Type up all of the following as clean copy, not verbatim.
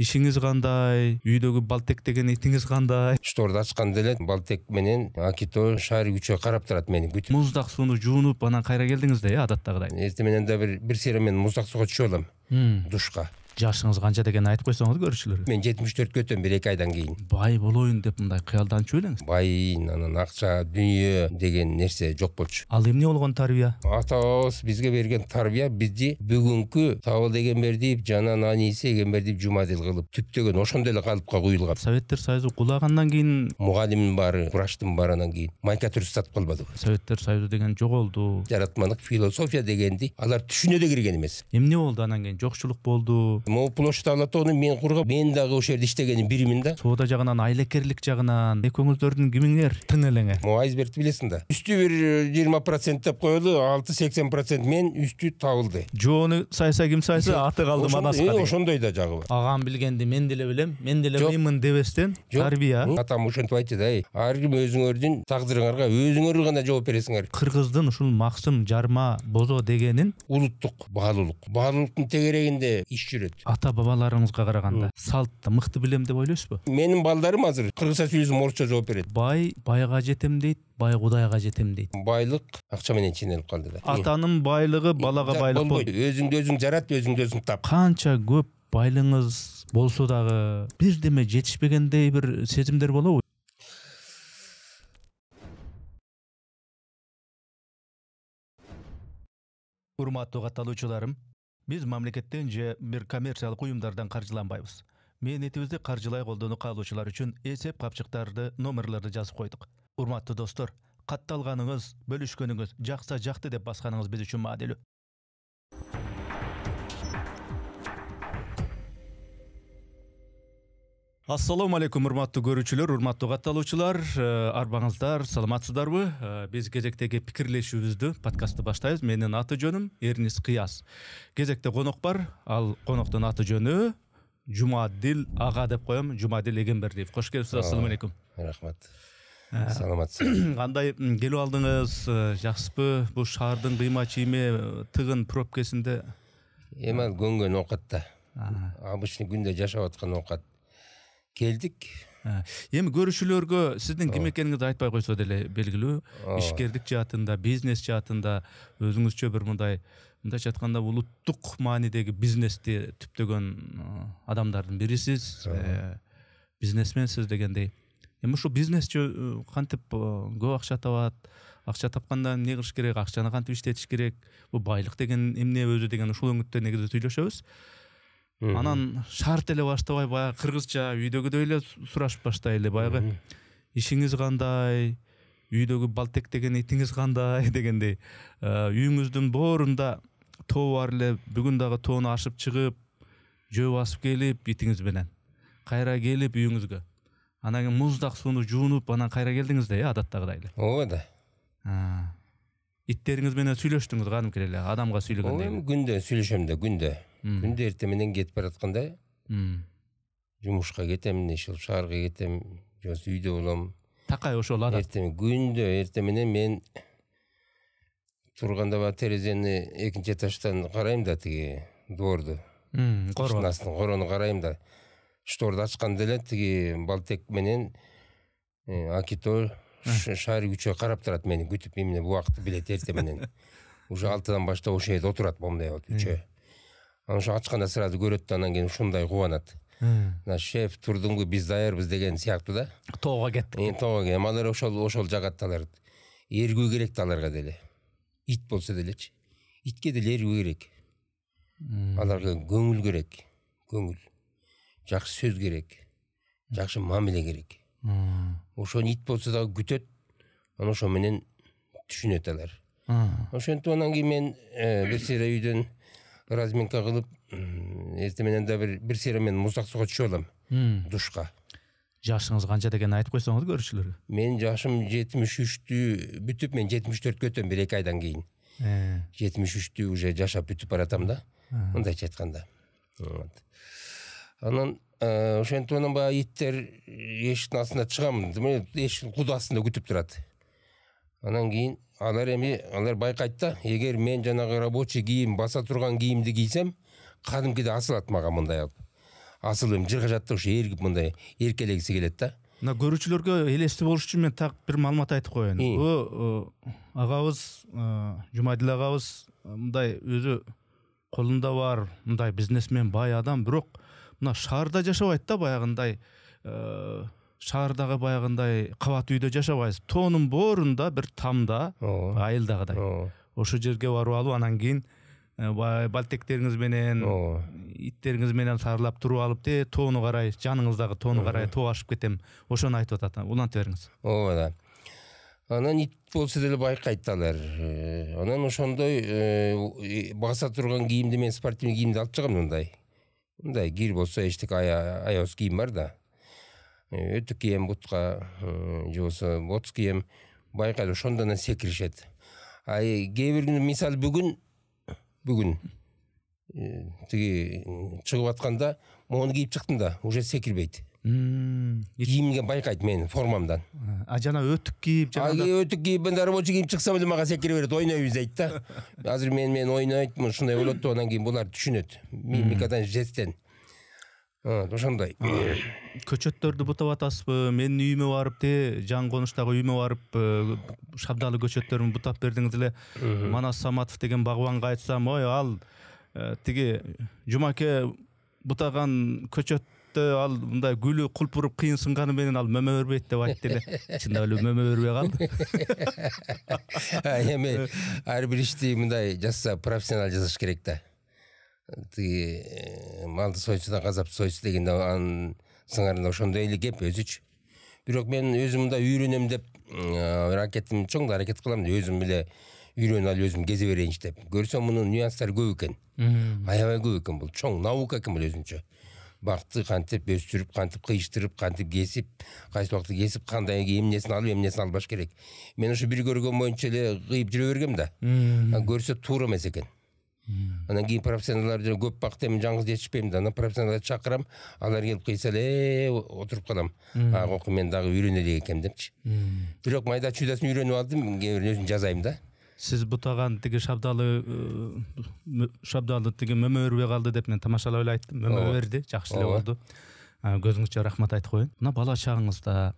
Ишиңиз кандай? Үйдөгү Балтек деген итиңиз кандай? Шторду ачканда эле Балтек менен Акито шаар күчө карап турат мени күтүп. Муздак сууну жуунуп, анан кайра келдиңиз да, адаттагыдай. Эртең менен да бир сыйра мен муздак сууга түшүп алам. Душка. Жашыңыз канча дегенди айтып койсоңуз көрүүчүлөргө. Мен 74 өтөм 1-2 айдан кийин. Бай болоюн деп мындай кыялданчу элеңиз. Бай, анан акча, дүйнө деген нерсе жок болчу. Ал эмне болгон тарбия? Ата-бабабыз бизге берген тарбия бизди бүгүнкү Табыл Эгембердиев жана Аниса Эгембердиев Жумадил кылып түптөгөн ошондой эле калыпка куюлган. Советтер Союзу кулагандан кийин Мугалимдин баары, кураштын баары анан кийин майка түрүп сатып калбадыбы. Советтер Союзу деген жоголду. Жаратмандык философия дегенди алар түшүнө да кирген эмес. Эмне болду анан кийин? Жокчулук болду. Могу площадь Алатоону мен кургап, мен дагы ошол жерде иштегеним биримин да. Соода жагынан, айлакерлик жагынан экөөңүздөрдүн кимиңер тың элеңер? Могу айсбергти билесиң да. Үстү бир 20% деп коелу, 6-80% мен, үстү табылды. Жоону сайса ким сайса аты калды мадаска. Ошондой да жагы бар. Агам билгенди мен деле билем, мен деле билемин дебестен тарбия. Атам ошентип айтты да, ар ким өзүңөрдүн тагдырыңарга өзүңөр гана жооп бересиңер. Кыргыздын ушул максым, жарма, бозо дегенин улуттук баалуулук. Баалуулуктун тегерегинде иш жүрөт. Ата бабаларыңызга караганда салтты мыкты билем деп ойлойсузбу? Менин балдарым азыр кыргызча сүйлөсөм орусча жооп берет. Бай байга жетем дейт, бай кудайга жетем дейт. Байлык акча менен ченелип калды да. Атанын байлыгы балага байлык болду. Өзүңдү өзүң жарат, өзүңдү өзүң тап. Канча көп байлыгыңыз болсо дагы бирдеме жетишпегендей бир сезимдер болобу? Урматтуу катталуучуларым, биз мамлекеттен же бир коммерциялык уюмдардан каржыланбайбыз. Мээнетибизди каржылай колдонуу каалоочулар үчүн эсеп капчыктарды, номерлерди жазып койдук. Урматтуу достор, катталганыңыз, бөлүшкөнүңүз, жакса жакты деп басканыңыз биз үчүн маанилүү. Ассаламу алейкум, урматтуу көрүүчүлөр, урматтуу катталуучулар, арбаңыздар, саламатсыздарбы? Биз кезектеги пикирлешүүбүздү, подкастты баштайбыз. Менин аты жөнүм Эрнис Кыяз. Кезекте конок бар, ал коноктун аты жөнү Жумадил ага деп коем, Жумадил Эгембердиев. Кош келипсиз, ассаламу алейкум. Рахмат. Саламатсыз. Кандай келип алдыңыз? Жакшысызбы? Бул шаардын кыйма чийме, тыгын пробкесинде Эмал көнгөн оокат да. Обычный күндө жашап аткан оокат. Келдик. Эми көрүүчүлөргө сиздин ким экениңизди айтпай койсо деле белгилүү. Ишкердик жаатында, бизнес жаатында өзүңүзчө бир мындайча айтканда улуттук маанидеги бизнести түптөгөн адамдардын бирисиз. Бизнесменсиз дегендей. Эми ушу бизнесчи кантип көп акча табат? Акча тапкандан эмне кылыш керек? Акчаны кантип иштетиш керек? Бул байлык деген эмне өзү деген ушул өңүттө негизи сүйлөшөбүз. Анан шарт эле баштабай баягы кыргызча үйдөгүдөй эле сурашып баштайлы. Баягы ишиңиз кандай? Үйдөгү Балтек деген итиңиз кандай дегендей. Үйүңүздүн боорунда тоо бар эле, бүгүн дагы тоону ашып чыгып, жөө басып келип итиңиз менен. Кайра келип үйүңүзгө. Анан кийин муздак сууну жуунуп, анан кайра келдиңиз да, адаттагыдай эле. Ооба да. Иттериңиз менен сүйлөштүңүз кадимкидей эле, адамга сүйлөгөндөй. Күндө сүйлөшөм да, күндө. Күндө эртең менен кетип баратканда жумушка кетем, ишил шаарга кетем, же үйдө болом. Такай ошол адат. Күндө эртең менен мен турганда ба терезени экинчи этаждан карайм да, тиги дворду. Корону карайм да. Шторду ачканда эле тиги Балтек менен Акито шаар күчө карап турат мени күтүп, эмне бул убакытты билет эртең менен. Уже 6-дан баштап ошол жерде отурат момундай болуп үчөө. Анан ошо ачканда сразу көрөт да, анан кийин ушундай кубанат. Шеф, турдуңбу, биз даярбыз деген сыяктуу да. Тоого кеттик. Тоого кеттик. Алар ошол жагат алар. Эргүү керек да аларга деле. Ит болсо делечи. Итке деле эргүү керек. Аларга көңүл керек. Көңүл. Жакшы сөз керек. Жакшы мамиле керек. Ошон ит болсо дагы күтөт. Анан ошо менен түшүнөт алар. Ошентип анан кийин мен бир сыйра үйдөн разминка кылып, эртең менен да бир сыйра мен муздак сууга түшүп алам. Душка. Жашыңыз канча деген айтып койсоңуз көрүүчүлөргө. Менин жашым 73-тү бүтүп, мен 74-кө өтөм 1-2 айдан кийин. 73-тү уже жашап бүтүп баратам да. Мындайча айтканда. Анан ошентип анан баягы иттер эшиктин астына чыгам, эшиктин куду астында күтүп турат. Анан кийин алар байкайт да, эгер мен жанагы рабочий кийим, баса турган кийимди кийсем, кадимкиде асылат мага мындай алып. асыл эми жырга жатты ушу эргип мындай эркелегиси келет да. Мына көрүүчүлөргө элестүү болуш үчүн мен так бир маалымат айтып коеюн. Бу агабыз Жумадил агабыз мындай өзү колунда бар мындай бизнесмен бай адам, бирок мына шаарда жашабайт да, баягындай шаардагы баягындай кабат үйдө жашабайсыз. Тоонун боорунда бир тамда айылдагыдай. Ошол жерге барып алып, анан кийин балтектериңиз менен, иттериңиз менен сарылап туруп алып, тоону карай, жаныңыздагы тоону карай тоо ашып кетем. Ошону айтып атат. Улантып бериңиз. Ооба да. Анан ит болсо деле байкайт алар. Анан ошондой баса турган кийимди, мен спортивный кийимди алып чыгам мындай. Мындай кир болсо эчтеке аябыз кийим бар да. Өтүк кийем, бутка, же болсо ботс кийем. Байкайлы ошондон секиришет. Кээ бир күнү мисалы бүгүн тиги чыгып атканда мону кийип чыктым да, уже секирбейт. Кийимге байкайт менин формамдан. Жана өтүк кийип, өтүк кийип, мен рабочий кийип чыксам эле мага секире берет, ойнойбуз дейт да. Азыр мен ойнойт, ушундай болот деп, анан кийин булар түшүнөт. Мимикадан, жесттен. Ошондой. Көчөттөрдү бутап атасызбы? Менин үйүмө барып, жан конуштагы үйүмө барып, шабдалы көчөттөрүн бутап бердиңиз эле. Манас Саматов деген багбанга айтсам, ой, ал тиги Жумаке бутаган көчөттө ал мындай гүлү кулпуруп кыйын сынганы менен ал мөмө бербейт деп айтты эле. Чындап эле мөмө бербей калды. Эми ар бир ишти мындай жасаса профессионал жасаш керек да. Тиги малды сойчудан казапты сойчу дегенде анын сыңарында ошондой эле кеп өзүчү. Бирок мен өзүм мындай үйрөнөм деп аракетим чоң да аракет кылам да, өзүм эле үйрөнүп алып өзүм кезе берейинчи деп. Көрсөм мунун нюанстары көп экен. Аябай көп экен, бул чоң наука экен бул өзүнчө. Бакты кантип өстүрүп, кантип кыйыштырып, кантип кесип, кайсы убакта кесип, кандай эмнесин алып, эмнесин албаш керек. Мен ошо бир көргөн боюнча эле кыйып жүрө бергем да. Көрсө туура эмес экен. Анан кийин профессионалдар көп бакта эми жаңыз жетишпейм да, анан профессионалдарды чакырам, алар келип кыйса эле отуруп калам. Окуп мен дагы үйрөнө элек экем депчи. Бирок майда чүйдасын үйрөнүп алдым, кээ бир өзүм жазайм да. Сиз бутаган тиги шабдалы тиги мөмө бербей калды деп мен тамашалап эле айттым. Мөмө берди, жакшы эле болду. Көзүңүзчө рахмат айтып коеюн. Мына бала чагыңызда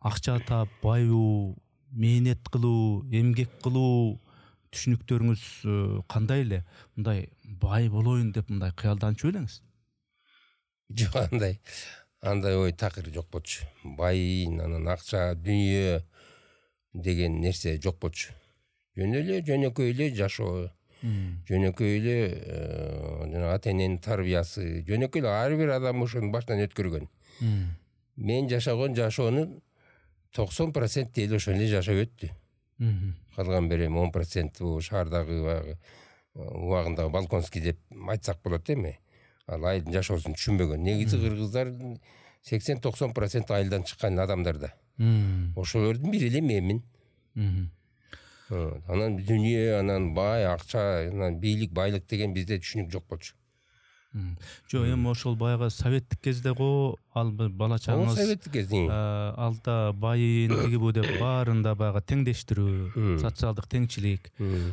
акча тап, баюу, мээнет кылуу, эмгек кылуу түшүнүктөрүңүз кандай эле? Мындай бай болоюн деп мындай кыялданчу элеңиз? Жок, андай ой такыр жок болчу. Бай, анан акча, дүйнө деген нерсе жок болчу. Жөнөкөй эле жашоо, жөнөкөй эле жана ата эненин тарбиясы, жөнөкөй эле ар бир адам ошонун башынан өткөргөн. Мен жашаган жашоонун 90% эле ошол эле жашап өттү. Калган бир 10% шаардагы убагындагы балконский деп айтсак болот эми. Ал айылдын жашоосун түшүнбөгөн. Негизи кыргыздар 80-90% айылдан чыккан адамдар да. Ошолордун бири эле менмин. Анан дүйнө, анан бай, акча, анан бийлик, байлык деген бизде түшүнүк жок болчу. Жок, эми ошол баягы советтик кезде го, ал бала чагыңыз советтик кезде алда байын тигибу деп баарында баягы теңдештирүү, социалдык теңчилик.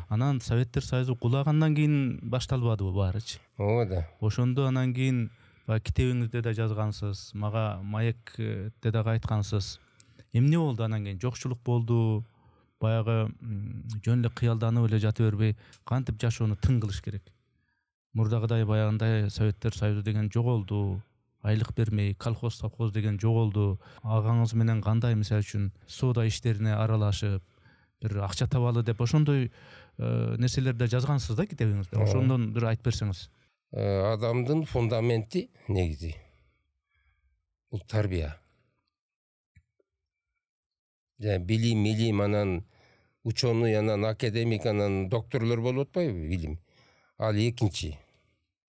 Анан Советтер Союзу кулагандан кийин башталбадыбы баарычы? Ооба да. Ошондо анан кийин китебиңизде да жазгансыз, мага Маекте дагы айткансыз. Эмне болду анан кийин? Жокчулук болду, баягы жөн эле кыялданып эле жата бербей, кантип жашоону тың кылыш керек? Мурдагыдай баягындай Советтер Союзу деген жоголду, айлык бермей, колхоз совхоз деген жоголду. Агаңыз менен кандай, мисалы үчүн, соода иштерине аралашып, бир акча табалы деп ошондой нерселерди жазгансыз да китебиңизде. Ошондон бир айтып берсеңиз. Адамдын фундаменти негизи бул тарбия. Билим, анан ученый, анан академик, анан докторлор болуп атпайбы, билим. Ал экинчи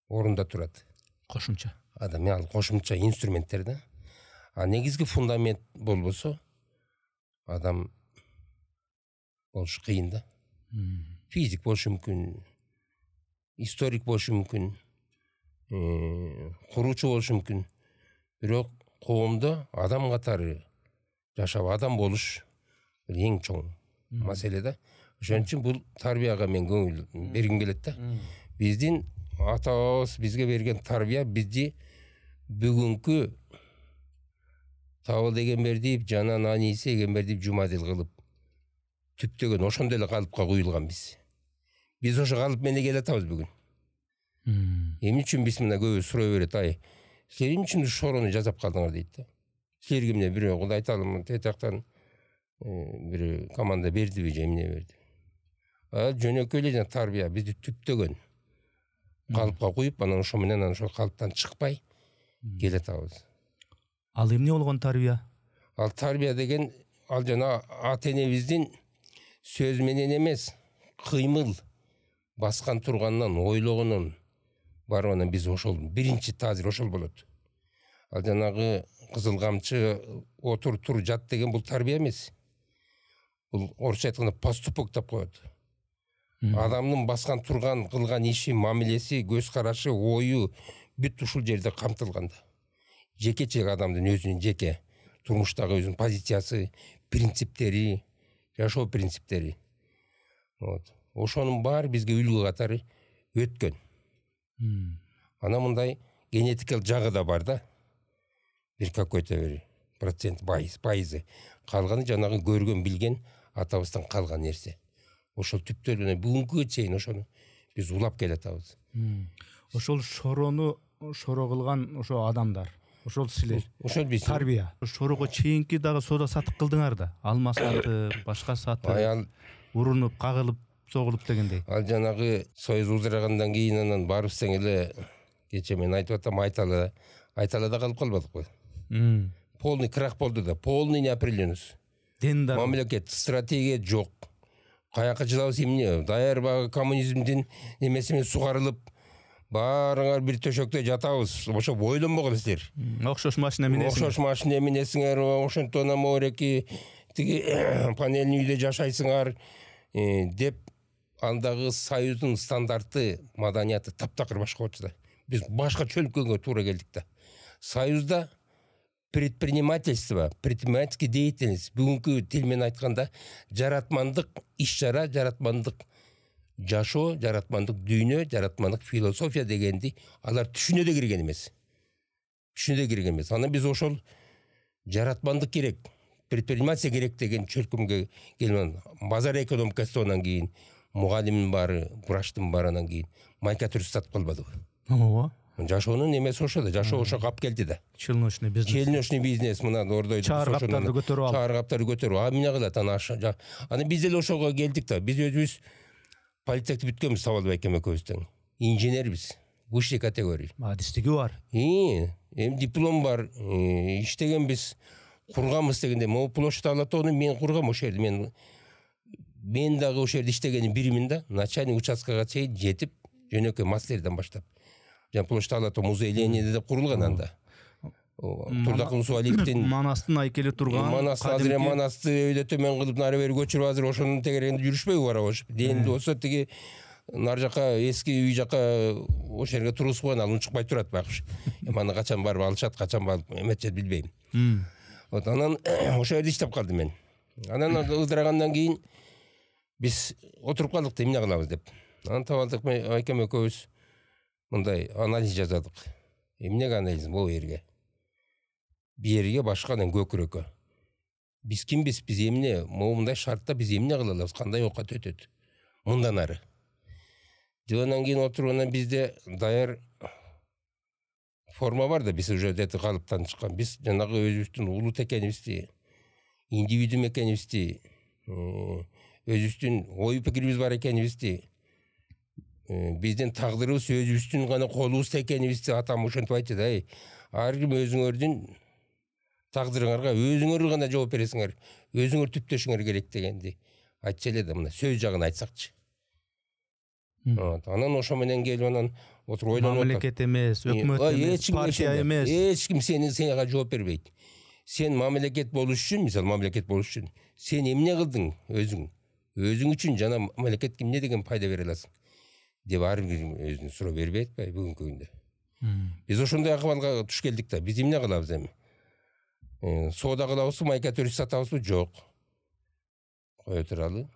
орунда турат. Кошумча. Адам ал кошумча инструменттер да. А негизги фундамент болбосо адам болуш кыйын да. Физик болушу мүмкүн, историк болушу мүмкүн, куруучу болушу мүмкүн. Бирок коомдо адам катары жашап адам болуш эң чоң маселе да. Ошон үчүн бул тарбияга мен көңүл бергим келет да. Биздин ата-бабабыз бизге берген тарбия бизди бүгүнкү Табыл Эгембердиев, Жанан Аниси Эгембердиев, Жумадил кылып түптөгөн ошондой эле калыпка куюлган биз. Биз ошо калып менен келатабыз бүгүн. Эмне үчүн биз мына көбү сурай берет, ай, силер эмне үчүн шорону жасап калдыңар дейт да. Силерге эмне бирөө Кудай таалам тетактан бир команда бердиби же эмне берди. Жөнөкөй эле тарбия бизди түптөгөн калыпка куюп, анан ошо менен ошол калыптан чыкпай келатабыз. Ал эмне болгон тарбия? Ал тарбия деген ал жана ата энебиздин сөз менен эмес, кыймыл баскан тургандан, ойлогонун барганан биз ошол биринчи таазир ошол болот. Ал жанагы кызыл камчы отур тур жат деген бул тарбия эмес. Бул орусча айтканда поступок деп коет. Адамдын баскан турган, кылган иши, мамилеси, көз карашы, ою бүт ушул жерде камтылганда. Жекече адамдын өзүнүн жеке турмуштагы өзүнүн позициясы, принциптери, жашоо принциптери. Ошонун баары бизге үлгү катары өткөн. Ана мындай генетикалык жагы да бар да. Бир какой-то бир процент пайызы. Калганы жанагы көргөн, билген атабыздан калган нерсе. Ошол түптөлүнө бүгүнкүгө чейин ошону биз улап келатабыз. Ошол шорону шоро кылган ошо адамдар, ошол силер. Ошол биз тарбия. Шорого чейинки дагы соода сатык кылдыңар да. Алма сатып, башка сатып, урунуп, кагылып, согулуп дегендей. Ал жанагы союз узурагандан кийин анан барып эле кече мен айтып атам, айталада калып калбадыкпы. Полный крах болду да, полный неопределенность. Мамлекет стратегия жок. Каяка жылабыз эмне? Даярбагы коммунизмдин немеси менен сугарылып, баарыңар бир төшөктө жатабыз. Ошо ойлонбогон силер. Окшош машина менесиңер. Окшош машина менесиңер, ошентон мореки тиги панельный үйдө жашайсыңар деп андагы союздун стандарты, маданияты таптакыр башка болчу да. Биз башка чөнкөнгө туура келдик да. Союзда предпринимательство, предпринимательский деятельность, бүгүнкү тил менен айтканда, жаратмандык иш-чара, жаратмандык жашоо, жаратмандык дүйнө, жаратмандык философия дегенди алар түшүнө да кирген эмес. Анан биз ошол жаратмандык керек, предпринимация керек деген чөлкөмгө келген. Базар экономикасынан кийин мугалимдин баары, врачтын баарынан кийин майка түрү сатып калбадыбы? Ооба. Жашоонун эмеси ошо да, жашоо ошо кап келди да. Челночный бизнес мына ордойду. Чаар каптарды көтөрүп алып. Чаар каптарды көтөрүп. Эмне кылат аны биз эле ошого келдик да. Биз өзүбүз политехти бүткөнбүз Табалбай Акем экөөбүз. Инженербиз. Высший категория. Адистиги бар. Диплом бар. Иштегенбиз. Курганбыз дегенде, могу площадь Алатоону мен кургам ошол жерде. Мен дагы ошол жерде иштегеним биримин да. Начальник участкага чейин жетип, жөнөкөй мастерден баштап. Площадь Алатоо музей Лениниде деп курулган анда. Турдакын Усуалиевдин Манастын айкели турган. Манасты өйдө төмөн кылып нары бери көчүрүп азыр ошонун тегерегинде жүрүшпөйбү бара ошо. Дээни болсо тиги нар жака эски үй жака ошол жерге тургузуп койгон, ал унчукпай турат байкуш. Аны качан барып алышат, качан барып эметет билбейм. Анан ошол жерде иштеп калдым мен. Анан ыдырагандан кийин биз отуруп калдык да эмне кылабыз деп. Анан Табалбай Акем экөөбүз мындай анализ жазадык. Эмнеге анализ бул жерге? Бирге башканын көкүрөккө. Биз кимбиз? Биз эмне? Мындай шартта биз эмне кыла алабыз? Кандай оокат өтөт? Мындан ары. Анан кийин отургандан бизде даяр форма бар да, биз уже дети калыптан чыккан. Биз жанагы өзүбүздүн улут экенибизди, индивидуум экенибизди, өзүбүздүн ой пикирибиз бар экенибизди, биздин тагдырыбыз өзүбүздүн гана колубузда экенибизди атам ошентип айтты да. Ар ким өзүңөрдүн тагдырыңарга өзүңөр гана жооп бересиңер, өзүңөр түптөшүңөр керек дегенди айтчу эле да. Мына сөз жагын айтсакчы. Анан ошо менен келип анан отуруп ойлонуп мамлекет эмес, өкмөт эмес, партия эмес. Эч ким сенга жооп бербейт. Сен мамлекет болуш үчүн, мисалы мамлекет болуш үчүн, сен эмне кылдың өзүң? Өзүң үчүн жана мамлекетке эмне деген пайда бере аласың? Деп ар бир өзүнө суроо бербей атпайбы бүгүнкү күндө. Биз ошондой акыбалга туш келдик да. Биз эмне кылабыз эми? Соода кылабызбы, майка төрү сатабызбы? Жок. Кое туралы.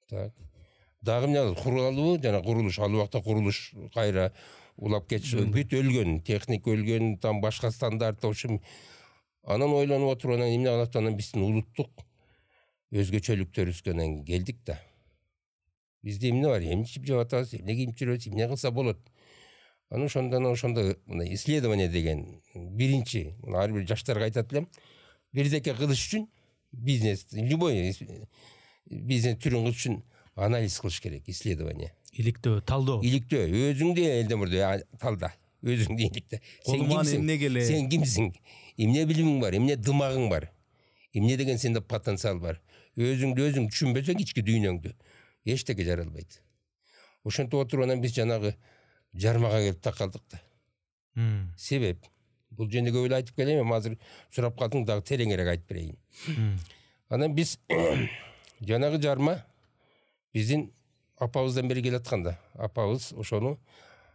Так. Дагы эмне куралуу жана курулуш, ал убакта курулуш кайра улап кетиши, бүт өлгөн, техник өлгөн, там башка стандарт, в общем. Анан ойлонуп отуруп, анан эмне кылат, анан биздин улуттук өзгөчөлүктөрүбүзгө келдик да. Бизде эмне бар, эмне ичип жеп атабыз, эмне кийип жүрөбүз, эмне кылса болот. Анан ошондо мына исследование деген биринчи, ар бир жаштарга айтат элем, бирдеке кылыш үчүн бизнес, любой бизнес түрүн кылыш үчүн анализ кылыш керек, исследование. Иликтөө, талдоо. Иликтөө, өзүңдү элден мурда талда, өзүңдү иликтө. Сен кимсиң? Эмне билимиң бар, эмне дымагың бар? Эмне деген сенде потенциал бар? Өзүңдү өзүң түшүнбөсөң ички дүйнөңдү эчтеке жара албайт. Ошентип отуруп анан биз жанагы жармага келип такалдык да. Себеп бул жөнүндө көп эле айтып келем, эми азыр сурап калдың, дагы тереңирээк айтып берейин. Анан биз жанагы жарма биздин апабыздан бери келаткан да. Апабыз ошону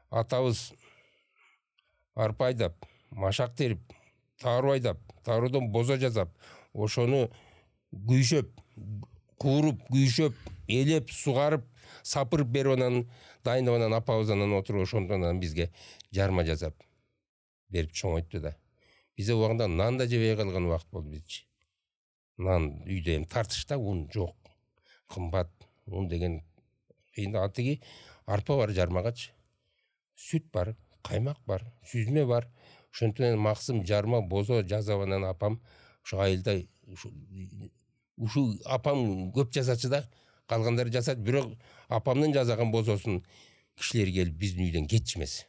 атабыз арпа айдап, машак терип, тааруу айдап, тааруудан бозо жасап, ошону күйшөп, кууруп, күйшөп, элеп, сугарып, сапырып берип анан дайындап анан апабыз анан отуруп ошондон анан бизге жарма жасап берип чоңойтты да. Бизде убагында нан да жебей калган убакыт болду бизчи. Нан үйдө эми тартышта ун жок. Кымбат, ун деген кыйын. Атыги арпа бар жармагачы. Сүт бар, каймак бар, сүзмө бар. Ошентип максым жарма бозо жасап анан апам ушу айылда ушу апам көп жасачы да, калгандары жасат, бирок апамдын жасаган бозосун кишилер келип биздин үйдөн кетишмес.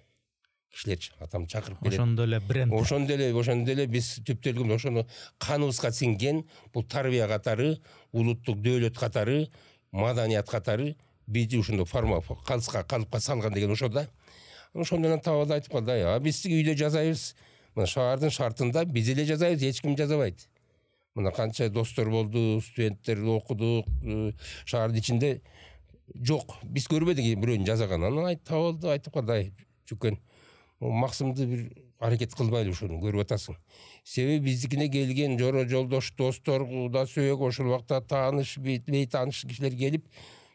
Кишилерчи атам чакырып келет. Ошондо эле бренд. Ошондо эле биз түптөлгөн ошону каныбызга сиңген, бул тарбия катары, улуттук дөөлөт катары, маданият катары бизди ушундай калыпка салган деген ошо да. Ошондон табада айтып калды, биз үйдө жасайбыз. Мына шаардын шартында биз эле жасайбыз, эч ким жасабайт. Мына канча достор болду, студенттер окудук, шаардын ичинде жок. Биз көрбөдүк бирөөнүн жасаганын. Анан табылды, айтып калды, Жүкөн, максымды бир аракет кылбайлы ушуну көрүп атасың. Себеби биздикине келген жоро жолдош, достор, да сөөк, ошол убакта тааныш, бейтааныш кишилер келип,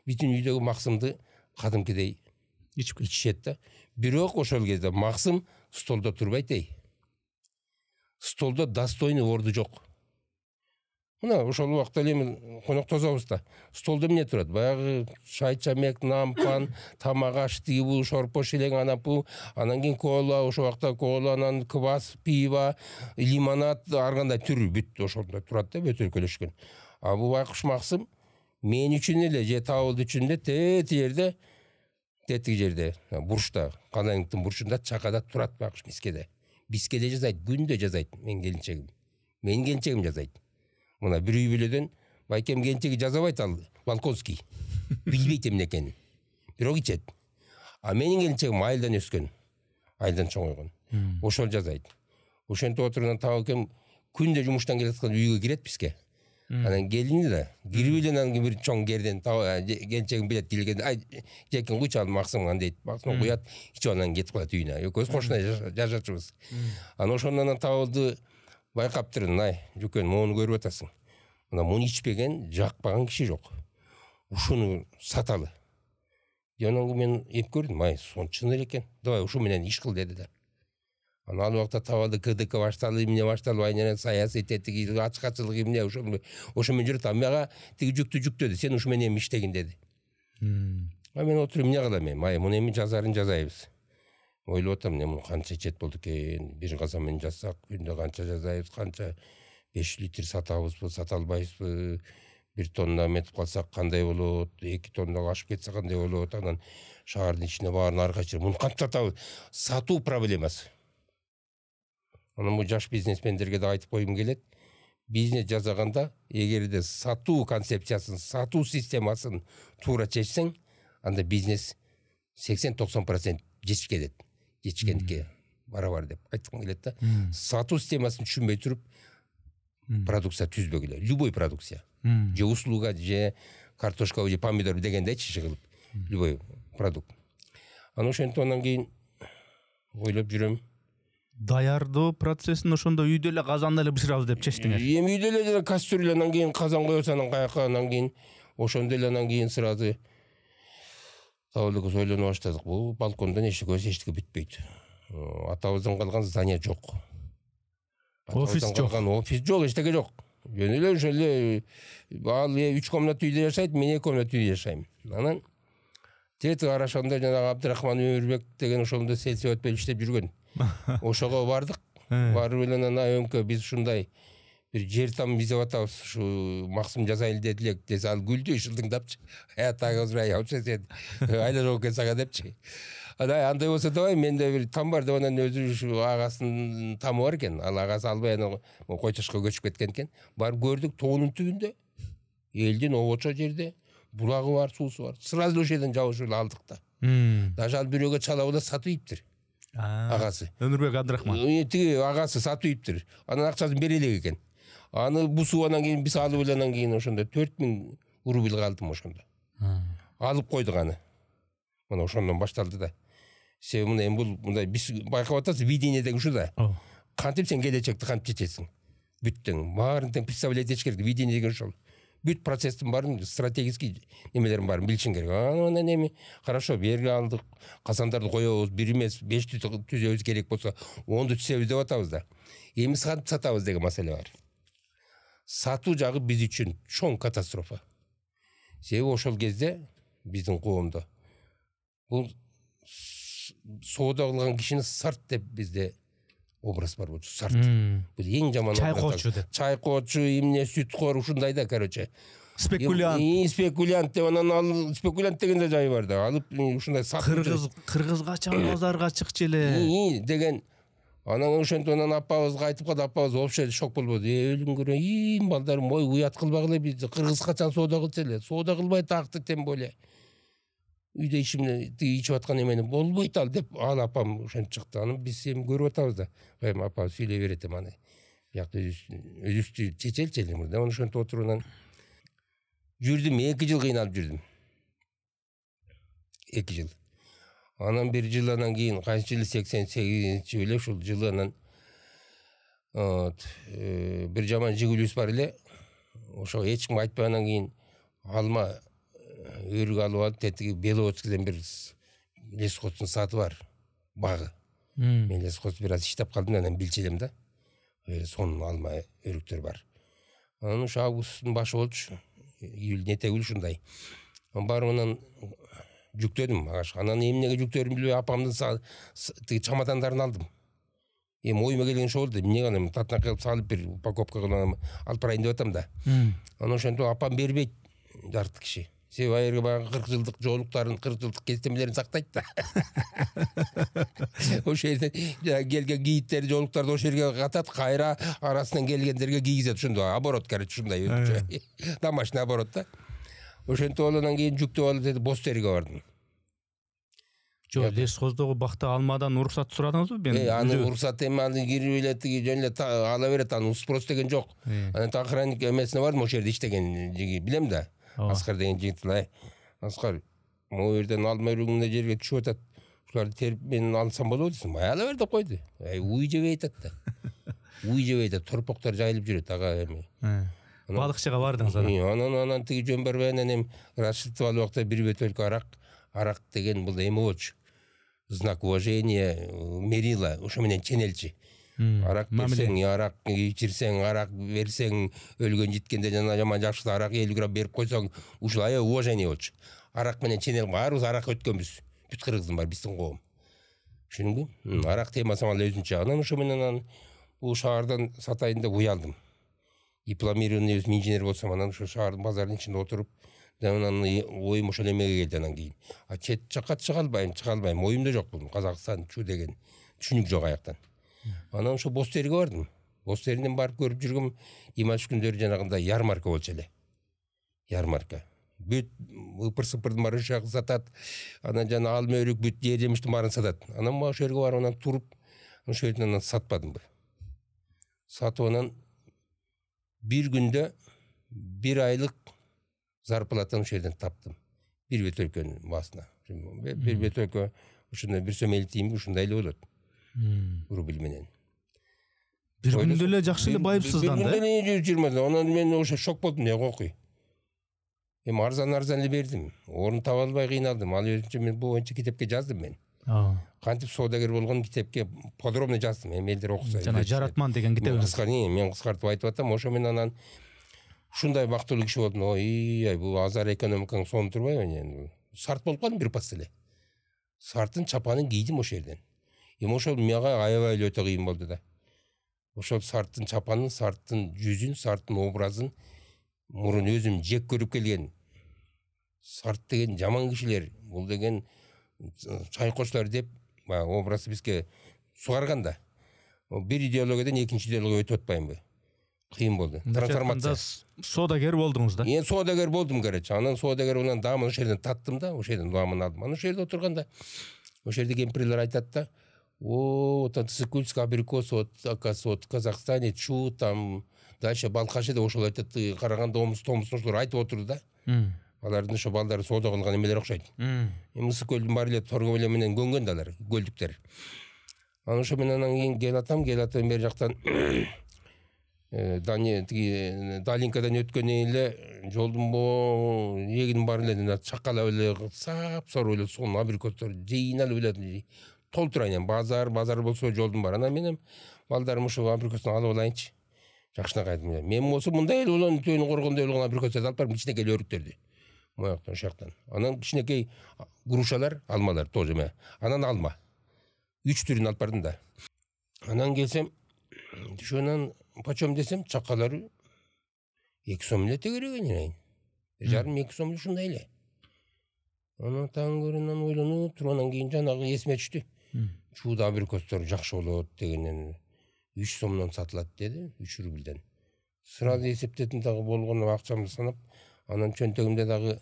биздин үйдөгү максымды кадымкыдей ичишет да. Бирок ошол кезде максым столдо турбайт эй. Столдо достойный орду жок. Мына ошол убакта эле конок тособуз да. Столдо эмне турат? Баягы чай, чамек, нан, пан, тамак аш, тигибу, шорпо, шелең, анапу, анан кийин кола, ошол убакта кола, анан квас, пиво, лимонад, ар кандай түрү бүт ошондо турат да, бөтөлкөлөшкөн. А бул байкуш максым мен үчүн эле же табылд үчүн эле тетиги жерде, бурчта, Канайыңдын бурчунда чакада турат байкуш Бискеде. Бискеде жасайт, күндө жасайт менин келинчегим жасайт. Мына бир үй бүлөдөн байкем келинчеги жасабайт, ал Волконский. Билбейт эмне экенин. Бирок ичет. А менин келинчегим айылдан өскөн, айылдан чоңойгон. Ошол жасайт. Ошентип отурган табакем күндө жумуштан келаткан үйгө кирет бизге. Анан келини да, кирип эле анан бир чоң керден келинчегим билет келгенде, жекин куйчу ал максымга дейт. Максым куят, ичип анан кетип калат үйүнө. Экөөбүз кошуна жашачубуз. Анан ошондон табылды, байкаптырын, Жүкөн, мону көрүп атасың. Мына муну ичпеген, жакпаган киши жок. Ушуну саталы. Анан мен эп көрдүм, сон чын эле экен. Давай ушу менен иш кыл деди да. Анан ал убакта табылды, КДК башталды, эмне башталды, айнен саясий тетиги, ачкачылык эмне, ошо менен жүрөт. Мага тиги жүктөдү, сен ушу менен иштегин деди. Мен отуруп эмне кылам эми? Муну эми жазарын жазайбыз. Ойлоп атам, муну канча ичет болду экен, бир казан менен жазсак, күндө канча жазайбыз, канча 5 литр сатабызбы, сата албайбызбы, 1 тонна метип калсак кандай болот, 2 тоннага ашып кетсе кандай болот, анан шаардын ичине баарын аркачы. Муну кантип сатабыз? Сатуу проблемасы. Анан бул жаш бизнесмендерге да айтып коюм келет. Бизнес жасаганда, эгерде сатуу концепциясын, сатуу системасын туура чечсең, анда бизнес 80-90% жетишкенет. Жетишкендикке барабар деп айткым келет да. Сатуу системасын түшүнбөй туруп, продукция түзбөгүлө. Любой продукция. Же услуга, же картошка, же помидор дегенде чиши кылып. Любой продукт. Анан ошентип анан кийин ойлоп жүрөм. Даярдоо процессин ошондо үйдө эле казанда эле бышырабыз деп чечтиңер. Эми үйдө эле кастрюля, анан кийин казан коебуз, анан каяка, анан кийин ошондо эле анан кийин сразу Табылды сөйлөнө баштадык. Бул балкондан эчтеке бүтпөйт. Атабыздан калган здание жок. Офис жок. Офис жок, эчтеке жок. Жөн эле ошол эле ал 3 комната үйдө жашайт, мен 2 комната үйдө жашайм. Анан тет карашанда жанагы Абдрахман Өмүрбек деген ошондо сельсовет өтпөй иштеп жүргөн. Ошого бардык. Барып эле анан өңкө биз ушундай bir жер там биздеп атабыз. Ушу максым жасайлы дедилек. Десе ал күлдү шылдыңдапчы. Тагызбай аучу сен айла жок экен сага депчи. Андай болсо давай менде бир там бар деп анан өзү ушу агасынын тамы бар экен. Ал агасы албай анан Койчашка көчүп кеткен экен. Барып көрдүк тоонун түбүндө. Элдин обочо жерде булагы бар, суусу бар. Сразу ошол жерден жабышып эле алдык да. Даже ал бирөөгө чалабы да сатып ийиптир. Агасы. Өмүрбек Абдрахман. Тиги агасы сатып ийиптир. Анан акчасын бере элек экен. Аны бусуп анан кийин биз алып эле анан кийин ошондо 4000 рубль калдым ошондо. Алып койдук аны. Мына ошондон башталды да. Себеби мына эми бул мындай биз байкап атасыз, видение деген ушу да. Кантип сен келечекти кантип чечесиң? Бүттүң. Баарын тең представлять этиш керек. Видение деген ошол. Бүт процесстин баарын стратегический немелерин баарын билишиң керек. Анан эми хорошо, берге алдык. Казандарды коебуз, 1 эмес 5 түзөбүз керек болсо 10 түзөбүз деп атабыз да. Эми сатабыз деген маселе бар. Сатуу жагы биз үчүн чоң катастрофа. Себеби ошол кезде биздин коомдо бул соода кылган кишини сарт деп бизде образ бар болчу. Сарт. Бул эң жаман чайкоочу деп. Чайкоочу, эмне сүткөр ушундай да, короче. Спекулянт. Спекулянт деп анан ал спекулянт деген да жай бар да. Алып ушундай сатып кыргызгача базарга чыкчы эле деген. Анан ошентип анан апабызга айтып калды, апабыз вообще шок болбоду. Өлүм көрөйм, балдарым, ой уят кылбагыла эле бизди. Кыргыз качан соода кылчу эле. Соода кылбай такты тем более. Үйдө ишимди ичип аткан эмени болбойт ал деп ал апам ошентип чыкты. Анан биз эми көрүп атабыз да. Эми апа сүйлөй берет эми аны. Биякта өзүбүздү чечелчи эле мурда. Ошентип отуруп анан жүрдүм, 2 жыл кыйналып жүрдүм. 2 жыл. Анан bir жыл анан кийин кайсы жылы 88-чи эле ушул жылы анан бир жаман жигулибиз бар эле. Ошого эч кимге айтпай анан кийин алма өрүк алып алып тетиги Беловодскийден бир лесхоздун саты бар. Багы. Мен лесхоз бир аз иштеп калдым, анан билчү элем да. Сонун алма өрүктөр бар. Анан ушу августтун башы болчу. Июль этеги ушундай. Барып анан жүктөдүм агаш. Анан эмнеге жүктөрүмдү билбей апамдын тиги чамадандарын алдым. Эми оюма келген ошо болду. Эмне кылам? Татына кылып салып бир упаковка кылып алып барайын деп атам да. Анан ошентип апам бербейт жарты киши. Себеби айырга баягы 40 жылдык жоолуктарын, 40 жылдык кестемелерин сактайт да. Ошо жерден келген гидтер, жоолуктарды ошо жерге катат, кайра арасынан келгендерге кийгизет. Ошондо оборот, короче, ушундай өзүнчө. Домашний оборот да. Ошентип анан кийин жүктөп алып Бостерге бардым. Жок, лесхоздогу бакта алмадан уруксат сурадыңызбы? Мен аны уруксат эми аны кирип эле тиги жөн эле ала берет, аны спрос деген жок. Анан охранник эмесине бардым, ошол жерде иштеген билем да. Аскар деген жигит. Аскар, могу жерден алма өрүгүнө жерге түшүп атат. Ушуларды терип мен алсам болобу десем, ала бер деп койду. Уй жебей атат да. Уй жебей атат, торпоктор жайылып жүрөт ага эми. Балыкчыга бардыңыз анан. Анан тиги жөн барбай анан эми расчет алып вакытта бир бөтөлкө арак деген бул эми болчу. Знак уважения, мерила, ошо менен ченелчи. Арак берсең, арак ичирсең, арак берсең, өлгөн житкенде жана жаман жакшы арак 50 грамм берип койсоң, ушул аябай уважение болчу. Арак менен ченел баарыбыз арак өткөнбүз. Бүт кыргыздын бар биздин коом. Түшүндүңбү? Арак темасы ал өзүнчө. Анан ошо менен бул шаардан сатайын деп уялдым. Дипломированный өзүм инженер болсом, анан ошо шаардын базарынын ичинде отуруп, анан оюм ошол эмеге келди анан кийин. Чет жакка чыга албайм, оюмда жок бул. Казакстан чу деген түшүнүк жок аяктан. Анан ошо Бостерге бардым. Бостерден барып көрүп жүргөм, Димаш күндөрү жанагындай ярмарка болчу эле. Ярмарка. Бүт ыпыр-сыпырдын баарын ошол сатат. Анан жана алма өрүк бүт жер жемиштин баарын сатат. Анан ошол жерге барып анан туруп, ошол жерден анан сатпадым. Сатып анан bir günde 1 aylık зарплатаны ошол жерден таптым. Bir бөтөлкөнүн басына. Bir бөтөлкө ушундай бир сөмель тийим ушундай эле болот. Рубль менен. Bir күндө эле жакшы эле байыпсыздан да. Анан мен ошо шок болдум, эмне окуй. Эми арзан эле бердим. Орун таба албай кыйналдым. Ал өзүнчө мен бул боюнча китепке жаздым мен. Кантип соодагер болгон китепке подробно жаздым. Эми элдер окуса. Жана Жаратман деген китебиңиз. Мен кыскартып айтып атам. Ошо менен анан ушундай бактылуу киши болдум. Ой, бул азар экономиканын сону турбайбы эми. Сарт болуп калдым бир пас эле. Сарттын чапанын кийдим ошол жерден. Эми ошол мага аябай эле өтө кыйын болду да. Ошол сарттын чапанын, сарттын жүзүн, сарттын образын мурун өзүм жек көрүп келген. Сарт деген жаман кишилер, бул деген чайкочлар деп образды бизге сугарганда. Бир идеологиядан экинчи идеологияга өтүп атпайбы? Кыйын болду. Трансформация. Соодагер болдуңуз да? Мен соодагер болдум, короче. Анан соодагер менен даамын ошол жерден таттым да, ошол жерден даамын алдым. Анан ошол жерде отурганда, ошол жерде кемпирлер айтат да, вот Сыкульский абрикос, вот в Казахстане, чу, там, дальше Балкаши деп ошол айтат, Караганда Томус ошолор айтып отурду да. Алардын ошо балдары соода кылган эмелер окшойт. Эми Мысык көлдүн баары эле торговля менен көнгөн да алар, көлдүктөр. Анан ошо менен анан кийин келатам бери жактан Далинкадан өткөнүн эле жолдун эгинин баары эле чакалап эле сап-сары эле сонун абрикостор жыйналып эле толтурайын. Базар болсо жолдун баары. Анан менен балдарым ошо абрикостун алып алайынчы. Жакшына кайдым. Мен болсо мындай эле улан төөнү коргондой болгон абрикостарды алып барып кичинекей өрүктөрдү. Мояктан ошояктан. Анан кичинекей грушалар, алмалар тоже эме. Анан алма. 3 түрүн алып бардым да. Анан келсем, ошонан почем десем, чакалары 2 сом эле тегерек экен. 1,5-2 сом ушундай эле. Анан таң көрүнөн ойлонуп туруп анан кийин жанагы эсиме түштү. Чууда абрикостор жакшы болот дегенен 3 сомдон сатылат деди, 3 рубльден. Сразу эсептедим дагы болгон акчамды санап, анан чөнтөгүмдө дагы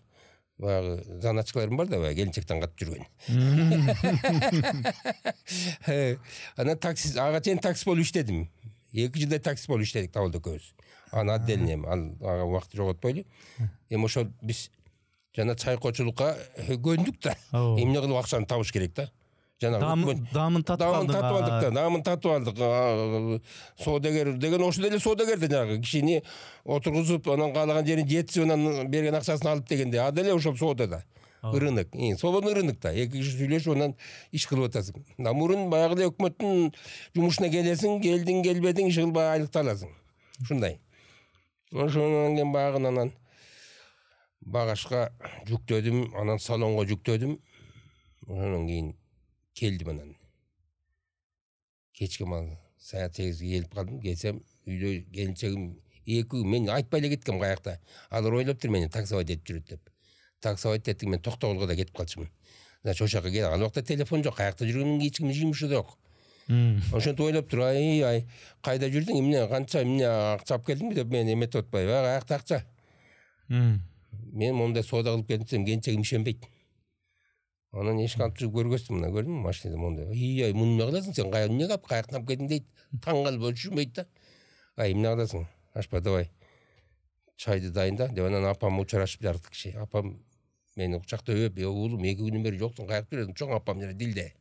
баягы заначкаларым бар да, келинчектен катып жүргөн. Анан такси, ага чейин такси болуп иштедим. 2 жылдай такси болуп иштедик Табылда экөөбүз. Аны отдельно ага убакыт жоготпойлу. Эми ошол биз жана чайкоочулукка көндүк да. Эмне кылып акчаны табыш керек да. Даамын татып алдык да. Даамын татып алдык. Соодагер деген ошол эле соодагер да, жанагы кишини отургузуп, анан каалаган жерин жетип, анан берген акчасын алып дегенде, а деле ошол соодада. Рынок, свободный рынок да. 2 киши сүйлөшүп, анан иш кылып атасың. Мурун баягы эле өкмөттүн жумушуна келесиң, келдиң, келбедиң, иш кылбай айлыкты аласың. Ушундай. Ошондон кийин баягы анан багажга жүктөдүм, анан салонго жүктөдүм. Ошондон кийин келдим анан. Кечке мал саат 8-ге келип калдым. Келсем, үйдө келинчегим 2 мен айтпай эле кеткем каякта. Алар ойлоптур мени таксовать этип жүрөт деп. Таксовать эттик, мен Токтогулга да кетип калчумун. Значит, ошока кел. Ал убакта телефон жок, каякта жүргөнүн эч кимдин жумушу жок. Ошентип ойлоптур, ай, кайда жүрдүң, эмне, канча, эмне акча алып келдиңби деп мен эметип атпай, каякта акча. Мен мондай соода кылып келдим десем, келинчегим ишенбейт. Анан эшик алып жүрүп көргөздүм, мына көрдүңбү машинада мондай. Ай, муну эмне кыласың сен? Эмне кылып каяктан алып келдиң дейт. Таң калып өлчүрмөйт да. Ай, эмне кыласың? Ашпа, давай. Чайды дайында деп анан апам учурашып жардык киши. Апам мени кучактап өп, уулум 2 күнүн бери жоксуң, каякта жүрөсүң? Чоң апам жана дилде.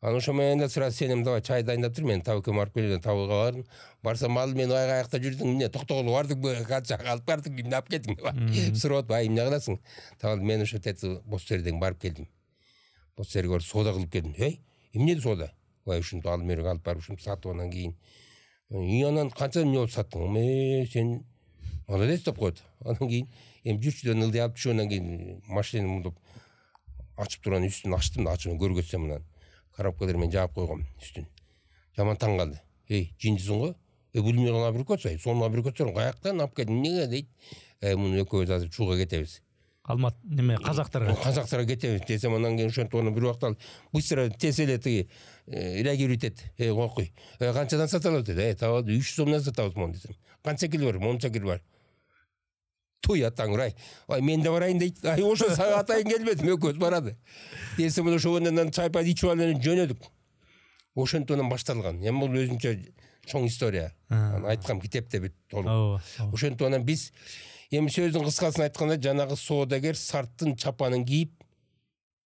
Анан ошо менен да сразу сенем, давай чай дайындап тур, мен табыкем алып келем, табыга бардым. Барсам ал мен каякта жүрдүң, эмне Токтогулга бардыңбы? Канча алып бардың, эмне алып келдиң? Сурап, ай, эмне кыласың? Табыл мен ошо Бостерден барып келдим. Бостерге барып соода кылып келдим. Эмне соода? Ай, ушинтип алып мерип алып барып ушинтип сатып анан кийин. Анан канча эмне болуп саттың? Сен молодец деп койду. Анан кийин эми жүрчүдөн ылдый алып түшүп, анан кийин машинаны мындап ачып турган үстүн ачтым да, ачып көргөзсөм анан коробкалар мен жаап койгом үстүн. Жаман таң калды. Жинжисиң го? Бул эмне кылган абрикос? Сонун абрикосторун каяктан алып келдиң? Эмнеге дейт? Муну экөөбүз азыр чууга кетебиз. Алмат неме казактарга кетебиз десем, анан кийин ошентип анан бир убакта быстро тез эле тиги реагирует этти. Койкуй. Канчадан саталат деди. Табады 3 сомдон сатабыз мону десем. Канча кил бар? 10 кил бар. Туй атаңыр, ай, мен де барайын дейт. Ай, ошо сага атайын келбедим, экөөбүз барады. Десем, ошондон чайпай ичип алып жөнөдүк. Ошентип башталган. Эми бул өзүнчө чоң история. Айткам китепте бүт толук. Ошентип анан биз эми сөздүн кыскасын айтканда, жанагы соодагер сарттын чапанын кийип,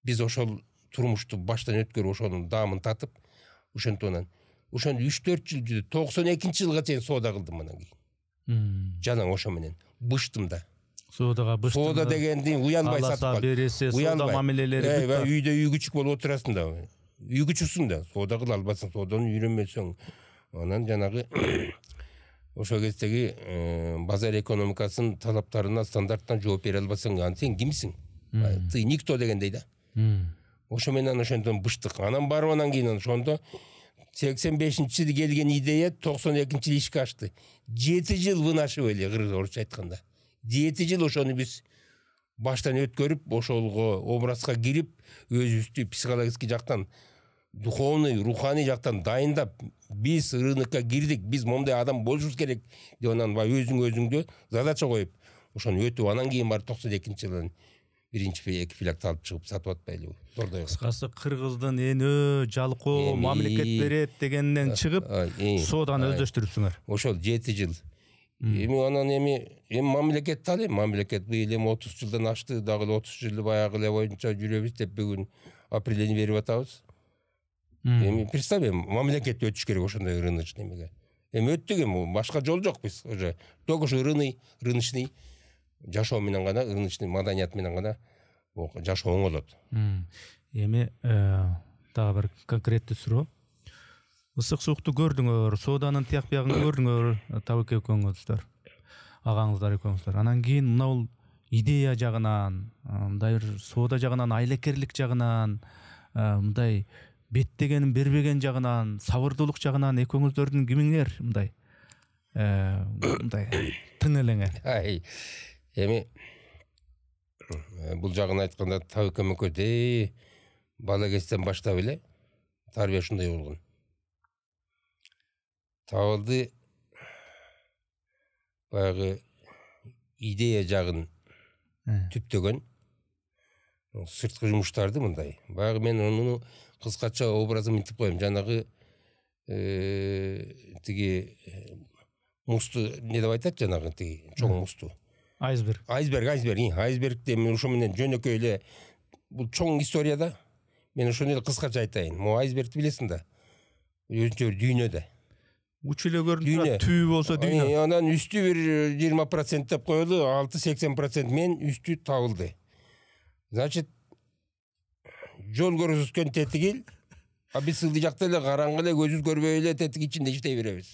биз ошол турмушту баштан өткөрүп, ошонун даамын татып, ошентип анан 3-4 жыл, 92-жылга чейин соода кылдым анан кийин. Жанаң ошо менен быштым да. Соодага быштыңдар. Соода дегенди уянбай сатып Аласа бересе соода мамилелери бүт. Үйдө үй күчүк болуп отурасың да. Үй күчүсүң да. Соода кыла албасың, соодан үйрөнбөсөң. Анан жанагы ошол кездеги базар экономикасынын талаптарына, стандарттарына жооп бере албасаң, сен кимсиң? Ты никто дегендей да. Ошо менен ошондон быштык. Анан барып анан кийин ошондо 85-жылы келген идея 92-жылы ишке ашты. 7 жыл вынашып эле, орусча айтканда. 7 жыл ошону биз баштан өткөрүп, ошолго образга кирип, өзүбүздү психологический жактан, духовный, руханий жактан дайындап, биз рынокко кирдик, биз мондай адам болушубуз керек деп анан өзүңдө задача коюп, ошону өтүп, анан кийин бар 92-жылы биринчи эки плакты алып чыгып сатып атпайлыбы. Кыскасы кыргыздын энө жалкоо мамлекет берет дегенден чыгып, сооданы өздөштүрүпсүңөр. Ошол 7 жыл. Анан мамлекет ал мамлекет быйыл 30 жылдан ашты, дагы 30 жылы баягы эле боюнча жүрөбүз деп бүгүн определение берип атабыз. Представь, мамлекет өтүш керек ошондой рыночный эмеге. Өттүк, башка жол жок биз. Уже только ушу рыночный жашоо менен гана, рыночный маданият менен гана жашоо оңолот. Дагы бир конкреттүү суроо. Ысык суукту көрдүңөр, сооданын тияк биягын көрдүңөр, табык экөөңүздөр, агаңыздар экөөңүздөр. Анан кийин мына идея жагынан, мындай соода жагынан, айлекерлик жагынан, мындай беттегенин бербеген жагынан, сабырдуулук жагынан экөөңүздөрдүн кимиңер мындай тың элеңер? Бул жагын айтканда табык экөөдө бала кезден баштап эле тарбия ушундай болгон. Табылды баягы идея жагын түптөгөн сырткы жумуштарды мындай. Баягы мен ону кыскача образын мынтип коем. Жанагы тиги мусту не деп айтат, жанагы тиги чоң мусту. Айсберг. Айсбергде мен ошо менен жөнөкөй эле бул чоң история да. Мен ошону эле кыскача айтайын. Могу айсбергти билесиң да. Өзүнчө бир дүйнө да. Уч эле көрүнүп, түбү болсо дүйнө. Анан үстү бир 20% деп коелу, 60-80% мен үстү табылды. Значит, жол көрсөткөн тетигил, биз ылдый жакта эле караңгы эле көзүбүз көрбөй эле тетик ичинде иштей беребиз.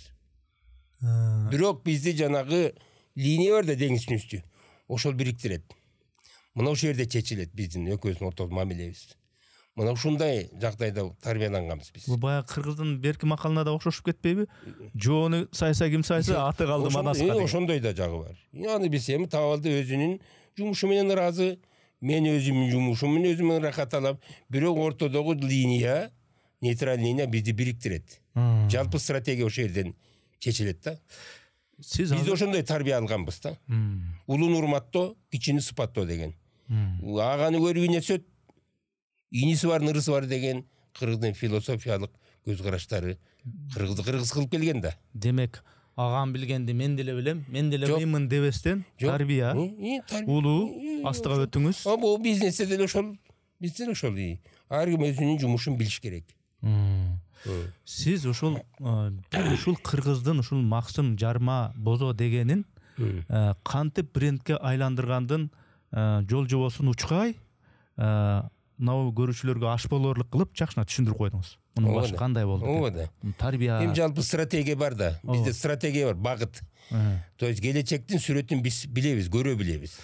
Бирок бизди жанагы линия бар да, деңиздин үстү. Ошол бириктирет. Мына ошол жерде чечилет биздин экөөбүздүн ортодогу мамилебиз. Мына ушундай жагдайда тарбияланганбыз биз. Бул баягы кыргыздын берки макалына да окшошуп кетпейби? Жоону сайса ким сайса, аты калды манаска. Ошондой да жагы бар. Аны биз табылды өзүнүн жумушу менен ыраазы, мен өзүмдүн жумушум менен өзүм ырахат алам. Бирок ортодогу линия, нейтраль линия бизди бириктирет. Жалпы стратегия ошол жерден чечилет да. Биз ошондой тарбия алганбыз да. Улуун урматтоо, кичини сыпаттоо деген. Аганы көрүп инесет, иниси бар, нырысы бар деген кыргыздын философиялык көз караштары кыргызды кыргыз кылып келген да. Демек, агам билгенди мен деле билем, мен деле билемин дебестен тарбия, улуу астыга өтүңүз. Бул бизнесте деле ошол, бизде ошол. Ар ким өзүнүн жумушун билиш керек. Сиз ушул кыргыздын ушул максым жарма бозо дегенин кантип брендке айландыргандын жол жобосун учкай мынау көрүүчүлөргө аш болорлук кылып жакшына түшүндүрүп койдуңуз. Мунун башы кандай болду? Ооба. Тарбия. Жалпы стратегия бар да. Бизде стратегия бар, багыт. То есть келечектин сүрөтүн биз билебиз, көрө билебиз.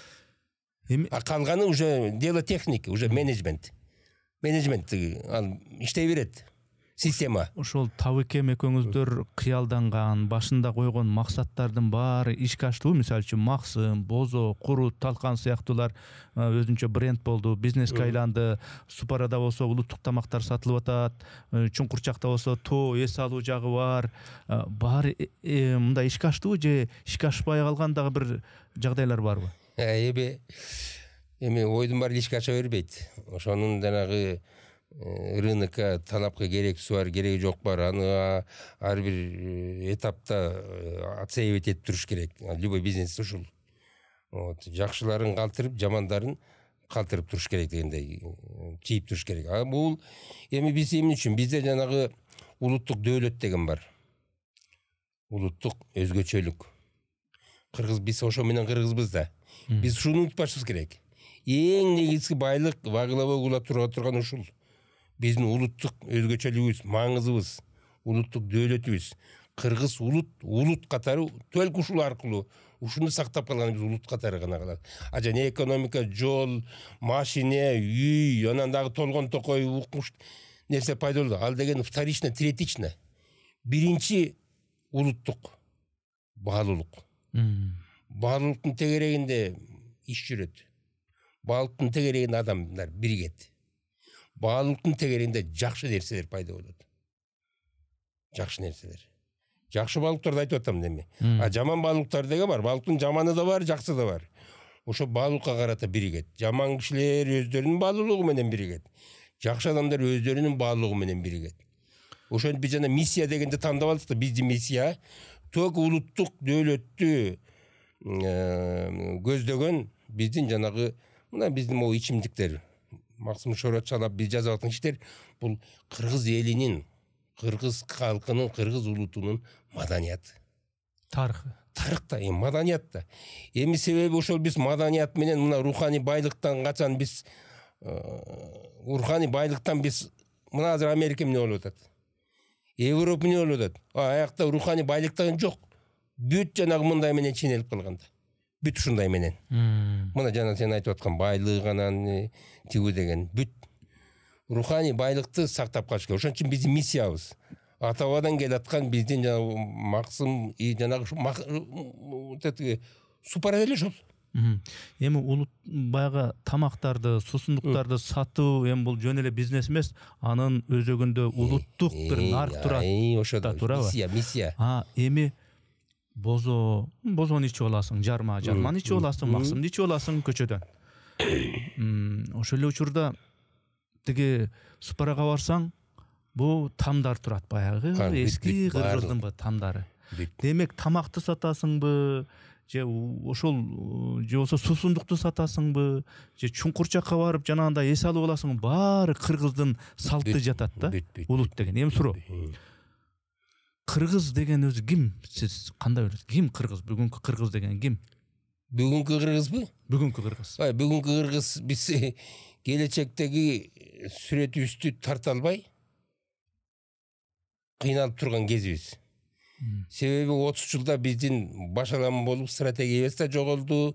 А калганы уже дело техники, уже менеджмент. Менеджмент ал иштей берет. Система. Ошол табыкем экөөңүздөр кыялданган, башында койгон максаттардын баары ишке аштыбы? Мисалы үчүн максым, бозо, курут, талкан сыяктуулар өзүнчө бренд болду, бизнеске айланды. Супарада болсо улуттук тамактар сатылып атат, Чуңкурчакта болсо тоо эс алуу жагы бар. Баары мындай ишке аштыбы же ишке ашпай калган дагы бир жагдайлар барбы? Эми ойдун баары ишке аша бербейт. Ошонун жанагы рынокко талапка керектүүсү бар, кереги жок бар. Аны ар бир этапта оценивать этип туруш керек. Любой бизнес ушул. Жакшыларын калтырып, жамандарын калтырып туруш керек дегендей, чийип туруш керек. Бул эми биз эмне үчүн? Бизде жанагы улуттук дөөлөт деген бар. Улуттук өзгөчөлүк. кыргыз биз ошо менен кыргызбыз да. Биз ушуну унутпашыбыз керек. Эң негизги байлык во главе кыла турган ушул. Биздин улуттук өзгөчөлүгүбүз, маңызыбыз, улуттук дөөлөтүбүз. Кыргыз улут катары только ушул аркылуу ушуну сактап калган биз улут катары гана калат. А жана экономика, жол, машине, үй, анан дагы толгон токой укмуш нерсе пайда болду. Ал деген вторично, третично. Биринчи улуттук баалуулук. Баалуулуктун тегерегинде иш жүрөт. Баалуулуктун тегерегинде адамдар биригет. Баалуулуктун тегерегинде жакшы нерселер пайда болот. Жакшы нерселер. Жакшы баалуулуктарды айтып атам деме. А жаман баалуулуктар деген бар. Баалуулуктун жаманы да бар, жакшы да бар. Ошо баалуулукка карата биригет. Жаман кишилер өздөрүнүн баалуулугу менен биригет. Жакшы адамдар өздөрүнүн баалуулугу менен биригет. Ошону биз жана миссия дегенди тандап алдык да, биздин миссия ток улуттук дөөлөттү көздөгөн биздин жанагы мына биздин могу ичимдиктер. Максым Шоротчалап биз жазып аткан иштер бул кыргыз элинин, кыргыз калкынын, кыргыз улутунун маданияты. Тарыхы. Тарых да, маданият да. Эми себеби ошол биз маданият менен мына руханий байлыктан качан биз руханий байлыктан биз мына азыр Америка эмне болуп атат? Европа эмне болуп атат? Аякта руханий байлыктан жок. Бүт жанагы мындай менен ченелип калганда. Бүт ушундай менен. Мына жана сен айтып аткан байлык анан тигүү деген бүт руханий байлыкты сактап калыш керек. Ошон үчүн биздин миссиябыз. Ата-бабадан келаткан биздин жанагы максым жанагы супара эле ошол. Эми улут баягы тамактарды, сусундуктарды сатуу эми бул жөн эле бизнес эмес, анын өзөгүндө улуттук бир нарк турат. Ошодо миссия. Эми бозону ичип аласың, жарманы ичип аласың, максымды ичип аласың көчөдөн. Ошол эле учурда тиги супарага барсаң, бул тамдар турат баягы эски кыргыздын тамдары. Демек тамакты сатасыңбы, же ошол же болсо сусундукту сатасыңбы, же чуңкур жакка барып жанагындай эс алып аласың, баары кыргыздын салты жатат да. Улут деген эми суроо. Кыргыз деген өзү ким? Сиз кандай ойлойсуз? Ким кыргыз? Бүгүнкү кыргыз деген ким? Бүгүнкү кыргызбы? Бүгүнкү кыргыз. Бүгүнкү кыргыз биз келечектеги сүрөтүбүздү тарта албай кыйналып турган кезибиз. Себеби 30 жылда биздин башалам болуп стратегиябыз да жоголду,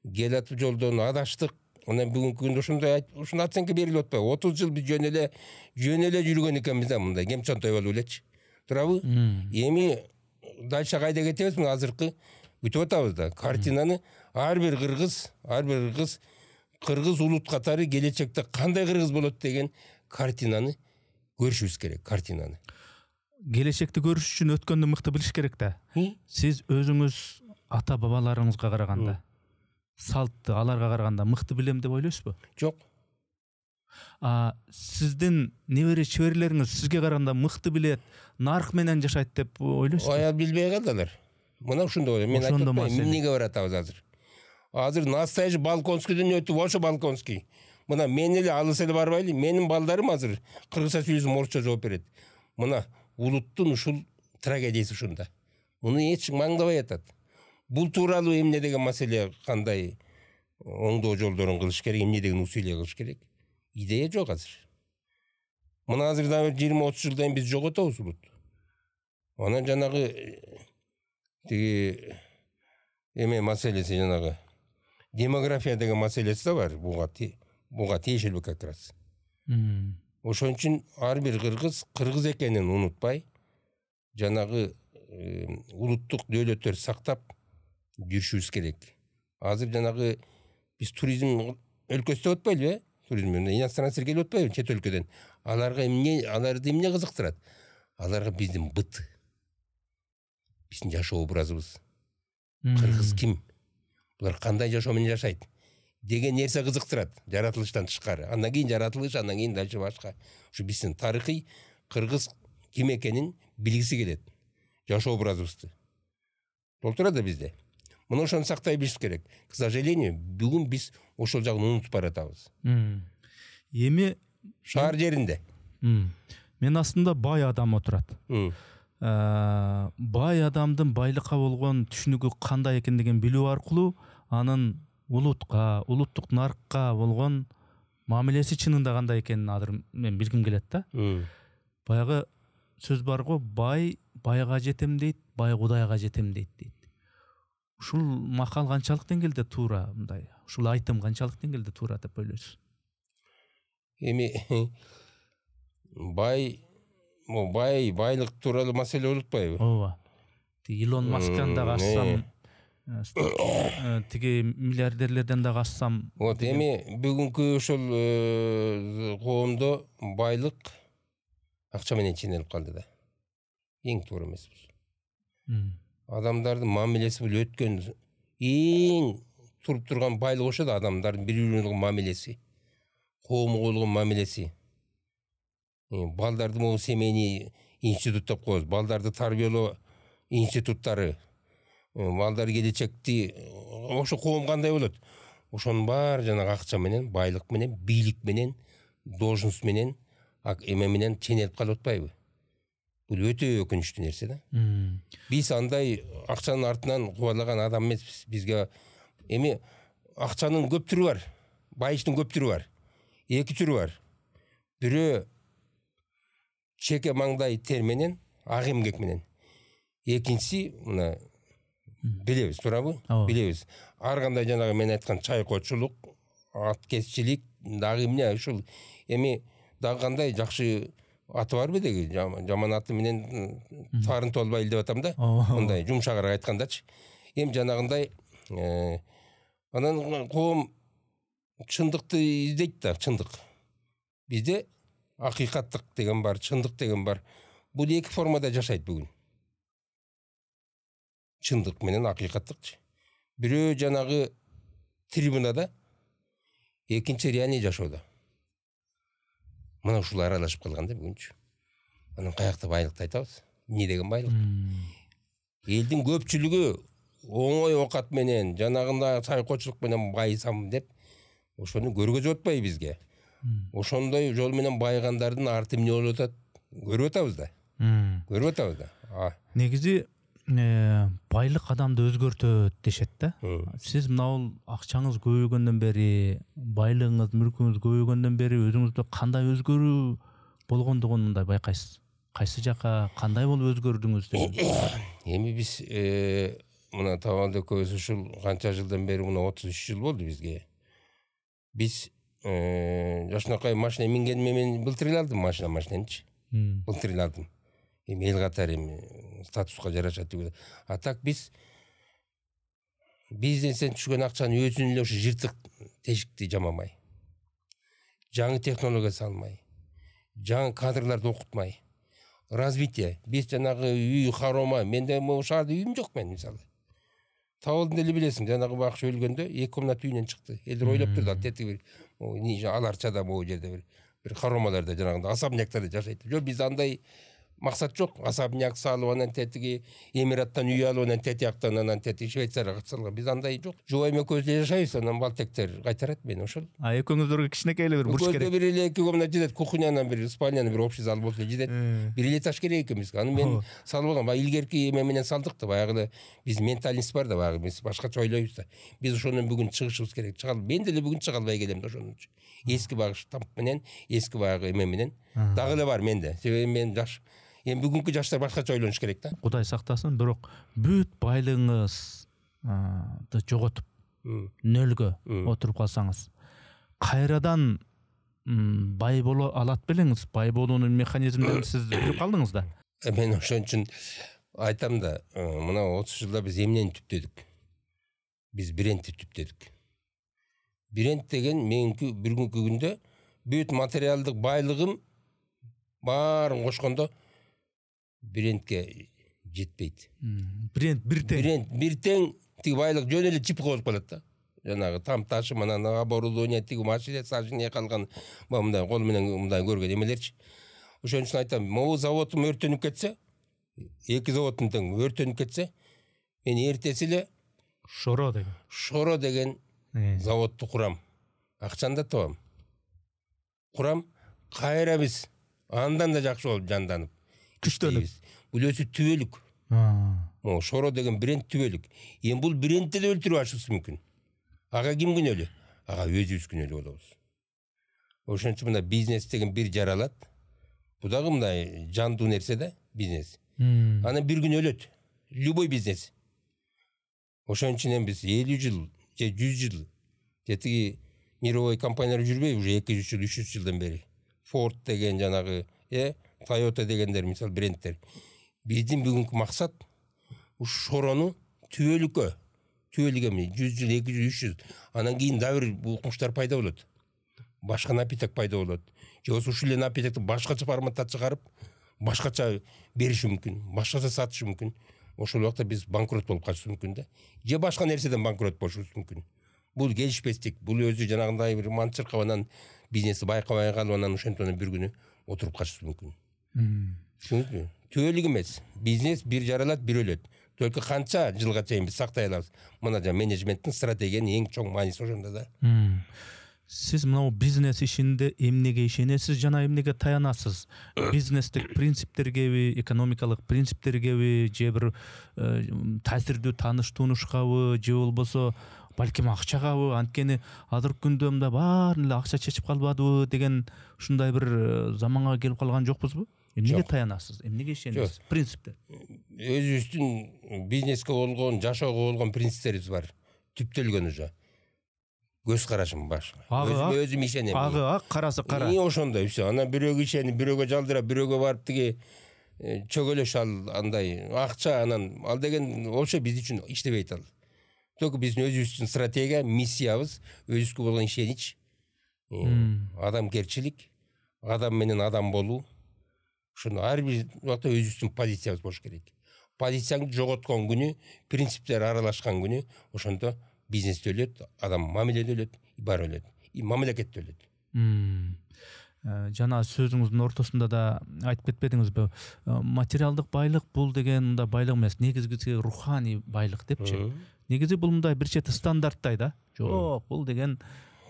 келатып жолдон адаштык. Анан бүгүнкү күндө ушундай ушуну оценка берилип атпайбы? 30 жыл биз жөн эле жүргөн экенбиз да, мындай кемчонтой болуп элечи. Турабы? Эми дальше кайда кетебиз? Мына азыркы күтүп атабыз да. Картинаны ар бир кыргыз улут катары келечекте кандай кыргыз болот деген картинаны көрүшүбүз керек, картинаны. Келечекти көрүш үчүн өткөндү мыкты билиш керек да. Сиз өзүңүз ата бабаларыңызга караганда, салтты аларга караганда мыкты билем деп ойлойсузбу? Жок. Сиздин небере чеберлериңиз сизге караганда мыкты билет, нарк менен жашайт деп ойлойсузбу? Аял билбей калдылар. Мына ушундай ойлойм. Мен айтып атпаймынбы, эмнеге баратабыз азыр? Азыр настоящий Балконскийден өтүп, ошо Балконский. Мына мен эле алыс эле барбайлы, менин балдарым азыр кыргызча сүйлөсөм, орусча жооп берет. Мына улуттун ушул трагедиясы ушунда. Муну эч маңдабай атат. Бул тууралуу эмне деген маселе, кандай оңдоо жолдорун кылыш керек, эмне деген усилия кылыш керек? Идея жок азыр. Мына азыр да 20-30 жылдан биз жоготобуз улут. Анан жанагы тиги эме маселеси, жанагы демография деген маселеси да бар. Буга тиешелүү как раз. Ошон үчүн ар бир кыргыз экенин унутпай, жанагы улуттук дөөлөттөр сактап жүрүшүбүз керек. Азыр жанагы биз туризм өлкөсү деп атпайлыбы? Туризм иностранецтер келип атпайбы чет өлкөдөн? Аларды эмне кызыктырат? Аларга биздин быт, биздин жашоо образыбыз. Кыргыз ким? Булар кандай жашоо менен жашайт деген нерсе кызыктырат, жаратылыштан тышкары. Андан кийин жаратылыш, андан кийин дальше башка. Ушу биздин тарыхый кыргыз ким экенин билгиси келет. Жашоо образыбызды. Толтура да бизде. Муну ошону сактай билиш керек. К сожалению, бүгүн биз ошол жагын унутуп баратабыз. Эми шаар жеринде. Мен астында бай адам отурат. бай адамдын байлыкка болгон түшүнүгү кандай экендигин билүү аркылуу анын улуттук наркка болгон мамилеси чынында кандай экенин азыр мен билгим келет да. Баягы сөз бар го, бай байга жетем дейт, бай Кудайга жетем дейт. Ушул макал канчалык деңгээлде туура, мындай ушул айтым канчалык деңгээлде туура деп ойлойсуз? Эми байлык тууралуу маселе болуп атпайбы? Ооба. Илон Масктан да кассам, тиги миллиардерлерден да кассам. Вот эми бүгүнкү ошол коомдо байлык акча менен ченелип калды да. Эң туура эмес бул. Адамдардын мамилеси бул өткөн эң туруп турган байлык ошо да, адамдардын бири-бирине болгон мамилеси, коомго болгон мамилеси. Балдарды могу семейный институт деп коебуз, балдарды тарбиялоо институттары, балдар келечекти ошо коом кандай болот? Ошонун баары жанагы акча менен, байлык менен, бийлик менен, должность менен, эме менен ченелип калып атпайбы? Бул өтө өкүнүчтүү нерсе да. Биз андай акчанын артынан кубалаган адам эмеспиз. Бизге эми акчанын көп түрү бар, байыштын көп түрү бар. Эки түрү бар. Бирөө чеке маңдай тер менен, ак эмгек менен. Экинчиси мына билебиз, туурабы? Билебиз. Ар кандай жанагы мен айткан чайкоочулук, ат кесчилик, дагы эмне ушул эми дагы кандай жакшы аты барбы деги, жаман аты менен тарын толбай эл деп атам да. Мындай жумшагыраак айткандачы. Эми жанагындай анан коом чындыкты издейт да, чындык. Бизде акыйкаттык деген бар, чындык деген бар. Бул эки формада жашайт бүгүн. Чындык менен акыйкаттыкчы. Бирөө жанагы трибунада, экинчи реальный жашоодо. Мына ушул аралашып калган да бүгүнчү. Анан каякта байлыкты айтабыз? Эмне деген байлык? Элдин көпчүлүгү оңой окат менен, жанагында сайкоочулук менен байысам деп ошону көргөзүп атпайбы бизге? Ошондой жол менен байгандардын арты эмне болуп атат? Көрүп атабыз да. Көрүп атабыз да. Негизи байлык адамды өзгөртөт дешет да. Сиз мына акчаңыз көбөйгөндөн бери, байлыгыңыз, мүлкүңүз көбөйгөндөн бери өзүңүздө кандай өзгөрүү болгондугун мындай байкайсыз? Кайсы жака кандай болуп өзгөрдүңүз деген? Эми биз мына Табалды экөөбүз ушул канча жылдан бери, мына 33 жыл болду бизге. Биз жашынакай машина мингениме мен былтыр алдым машинанчы. Былтыр алдым. Эми эл катары эми статуска жараша түгүл. А так биз бизнестен түшкөн акчаны өзүнүн эле ушу жыртык тешикти жамамай, жаңы технология салмай, жаңы кадрларды окутмай, развитие. Биз жанагы үй харома, менде могу шаарда үйүм жок мен мисалы. Табалдын эле билесиң, жанагы бакшы өлгөндө 2 комната үйүнөн чыкты. Элдер ойлоп турду, тети бир аларчада могу жерде бир харомаларда жанагында особняктарда жашайт. Жок, биз андай максат жок. Особняк салып, анан тетиги Эмираттан үй алып, анан тетияктан, анан тети Швейцарияга салган. Биз андай жок. Жубайым экөөбүз жашайбыз, анан балтектер кайтарат мени ошол. Экөөңүздөргө кичинекей эле бир бурч керек. Бир эле 2 комната жетет, кухнянан бир спальнянын бир общий зал болсо жетет. Бир эле этаж керек экен бизге. Аны мен салып алгам. Баягы илгерки эме менен салдык да, баягы биз ментальность бар да, баягы биз башкача ойлойбуз да. Биз ошондон бүгүн чыгышыбыз керек. Мен деле бүгүн чыга албай келем да ошондон. Эски багыш тамп менен, эски баягы эме менен дагы эле бар менде. Себеби мен жаш. Эми бүгүнкү жаштар башкача ойлонуш керек да. Кудай сактасын, бирок бүт байлыгыңызды жоготуп, нөлгө отуруп калсаңыз, кайрадан бай боло алат белеңиз? Бай болуунун механизмдерин сиз билип калдыңыз да. Мен ошон үчүн айтам да, мына 30 жылда биз эмнени түптөдүк? Биз брендти түптөдүк. Бренд деген меники бир күнкү күндө бүт материалдык байлыгым баарын кошкондо брендке жетпейт. Бренд бир тең тиги байлык жөн эле чипка болуп калат да. Жанагы там ташым, анан оборудование, тиги машина сажение калган, мындай кол менен мындай көргөн эмелерчи. Ошон үчүн айтам, могу заводум өртөнүп кетсе, 2 заводдун тең өртөнүп кетсе, мен эртеси эле Шоро деген заводду курам. Акчаны да табам. Курам, кайра биз андан да жакшы болуп жанданып, күчтөнүп. Бул өзү түбөлүк. Могу Шоро деген бренд түбөлүк. Эми бул брендти да өлтүрүп ашыбыз мүмкүн. Ага ким күнөөлүү? Ага өзүбүз күнөөлүү болобуз. Ошон үчүн мына бизнес деген бир жаралат. Бул дагы мындай жандуу нерсе да, бизнес. Анан бир күн өлөт. Любой бизнес. Ошон үчүн биз 50 жыл, же 100 жыл, же тиги мировой компаниялар жүрбөй уже 200 жыл, 300 жылдан бери. Ford деген жанагы, Toyota дегендер мисал брендтер. Биздин бүгүнкү максат ушу Шорону түбөлүккө 100 жыл, 200, 300. Анан кийин дагы бир укмуштар пайда болот. Башка напиток пайда болот. Же ушул эле напитокты башкача форматта чыгарып, башкача бериши мүмкүн, башкача сатышы мүмкүн. Ошол убакта биз банкрот болуп калышыбыз мүмкүн да. Же башка нерседен банкрот болушубуз мүмкүн. Бул келишпестик, бул өзү жанагындай бир манчыркап анан бизнести байкабай калып анан ошентип бир күнү отуруп калышыбыз мүмкүн. Түшүндүңүзбү? Түбөлүк эмес. Бизнес бир жаралат, бир өлөт. Только канча жылга чейин биз сактай алабыз. Мына жана менеджменттин стратегиянын эң чоң мааниси ошондо да. Сиз мына бизнес ишинде эмнеге ишенесиз жана эмнеге таянасыз? Бизнестик принциптергеби, экономикалык принциптергеби, же бир таасирдүү тааныш-тунушкабы, же болбосо балким акчагабы? Анткени азыркы күндө мында баарын эле акча чечип калбадыбы деген ушундай бир заманга келип калган жокпузбу? Эмнеге таянасыз? Эмнеге ишенесиз? Принциптер. Өзүбүздүн бизнеске болгон, жашоого болгон принциптерибиз бар. Түптөлгөн уже. Көз карашым башка. Өзүм ишенем. Ак, карасы кара. Ошондой все. Анан бирөөгө ишенип, бирөөгө жалдырап, бирөөгө барып тиги чөгөлөш андай акча анан ал деген вообще биз үчүн иштебейт ал. Только биздин өзүбүздүн стратегия, миссиябыз, өзүбүзгө болгон ишенич, адамгерчилик, адам менен адам болуу. Ошону ар бир убакта өзүбүздүн позициябыз болуш керек. Позицияңды жоготкон күнү, принциптер аралашкан күнү, ошондо бизнес өлөт, адам мамиледе өлөт, бар өлөт, мамлекет өлөт. Жана сөзүңүздүн ортосунда да айтып кетпедиңизби? Материалдык байлык бул деген мындай байлык эмес, негизгиси руханий байлык депчи. Негизи бул мындай бир чети стандарттай да. Жок, бул деген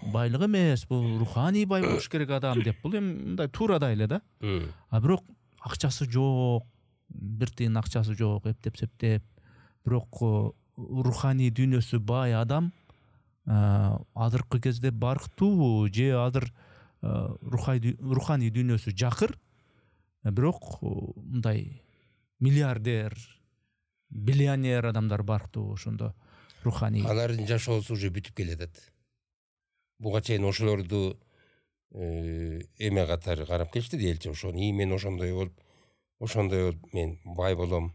байлык эмес, бул руханий бай болуш керек адам деп. Бул эми мындай туурадай эле да. А бирок акчасы жок, бир тыйын акчасы жок, эптеп-септеп. Бирок руханий дүйнөсү бай адам азыркы кезде барктуу же азыр руханий дүйнөсү жакыр, бирок мындай миллиардер, биллионер адамдар барктуу ошондо руханий. Алардын жашоосу уже бүтүп келатат. Буга чейин ошолорду эме катары карап келишти элчи. Ошону мен ошондой болуп мен бай болом,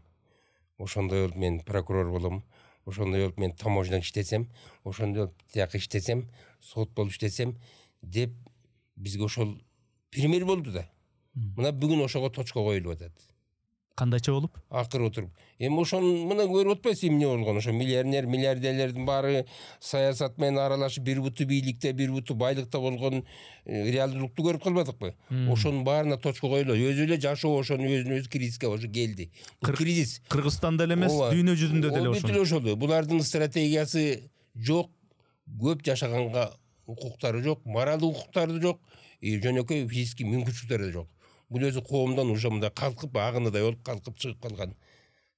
ошондой болуп мен прокурор болом, ошондой болуп мен таможняда иштесем, ошондой болуп тияка иштесем, сот болуп иштесем деп бизге ошол пример болду да. Мына бүгүн ошого точка коюлуп атат. Кандайча болуп? Акыры отуруп. Эми ошону мына көрүп атпайсыз эмне болгон? Ошо миллионер, миллиардерлердин баары саясат менен аралашып, бир буту бийликте, бир буту байлыкта болгон реалдуулукту көрүп калбадыкпы? Ошонун баарына точка коюлат. Өзү эле жашоо ошонун өзүнө кризиске ошо келди. Бул кризис Кыргызстанда эле эмес, дүйнө жүзүндө деле ошо. Бүт эле ошол. Булардын стратегиясы жок, көп жашаганга укуктары жок, моралдык укуктары жок, жөнөкөй физический мүмкүнчүлүктөрү да жок. Бул өзү коомдон уже мындай калкып, агыныдай болуп калкып чыгып калган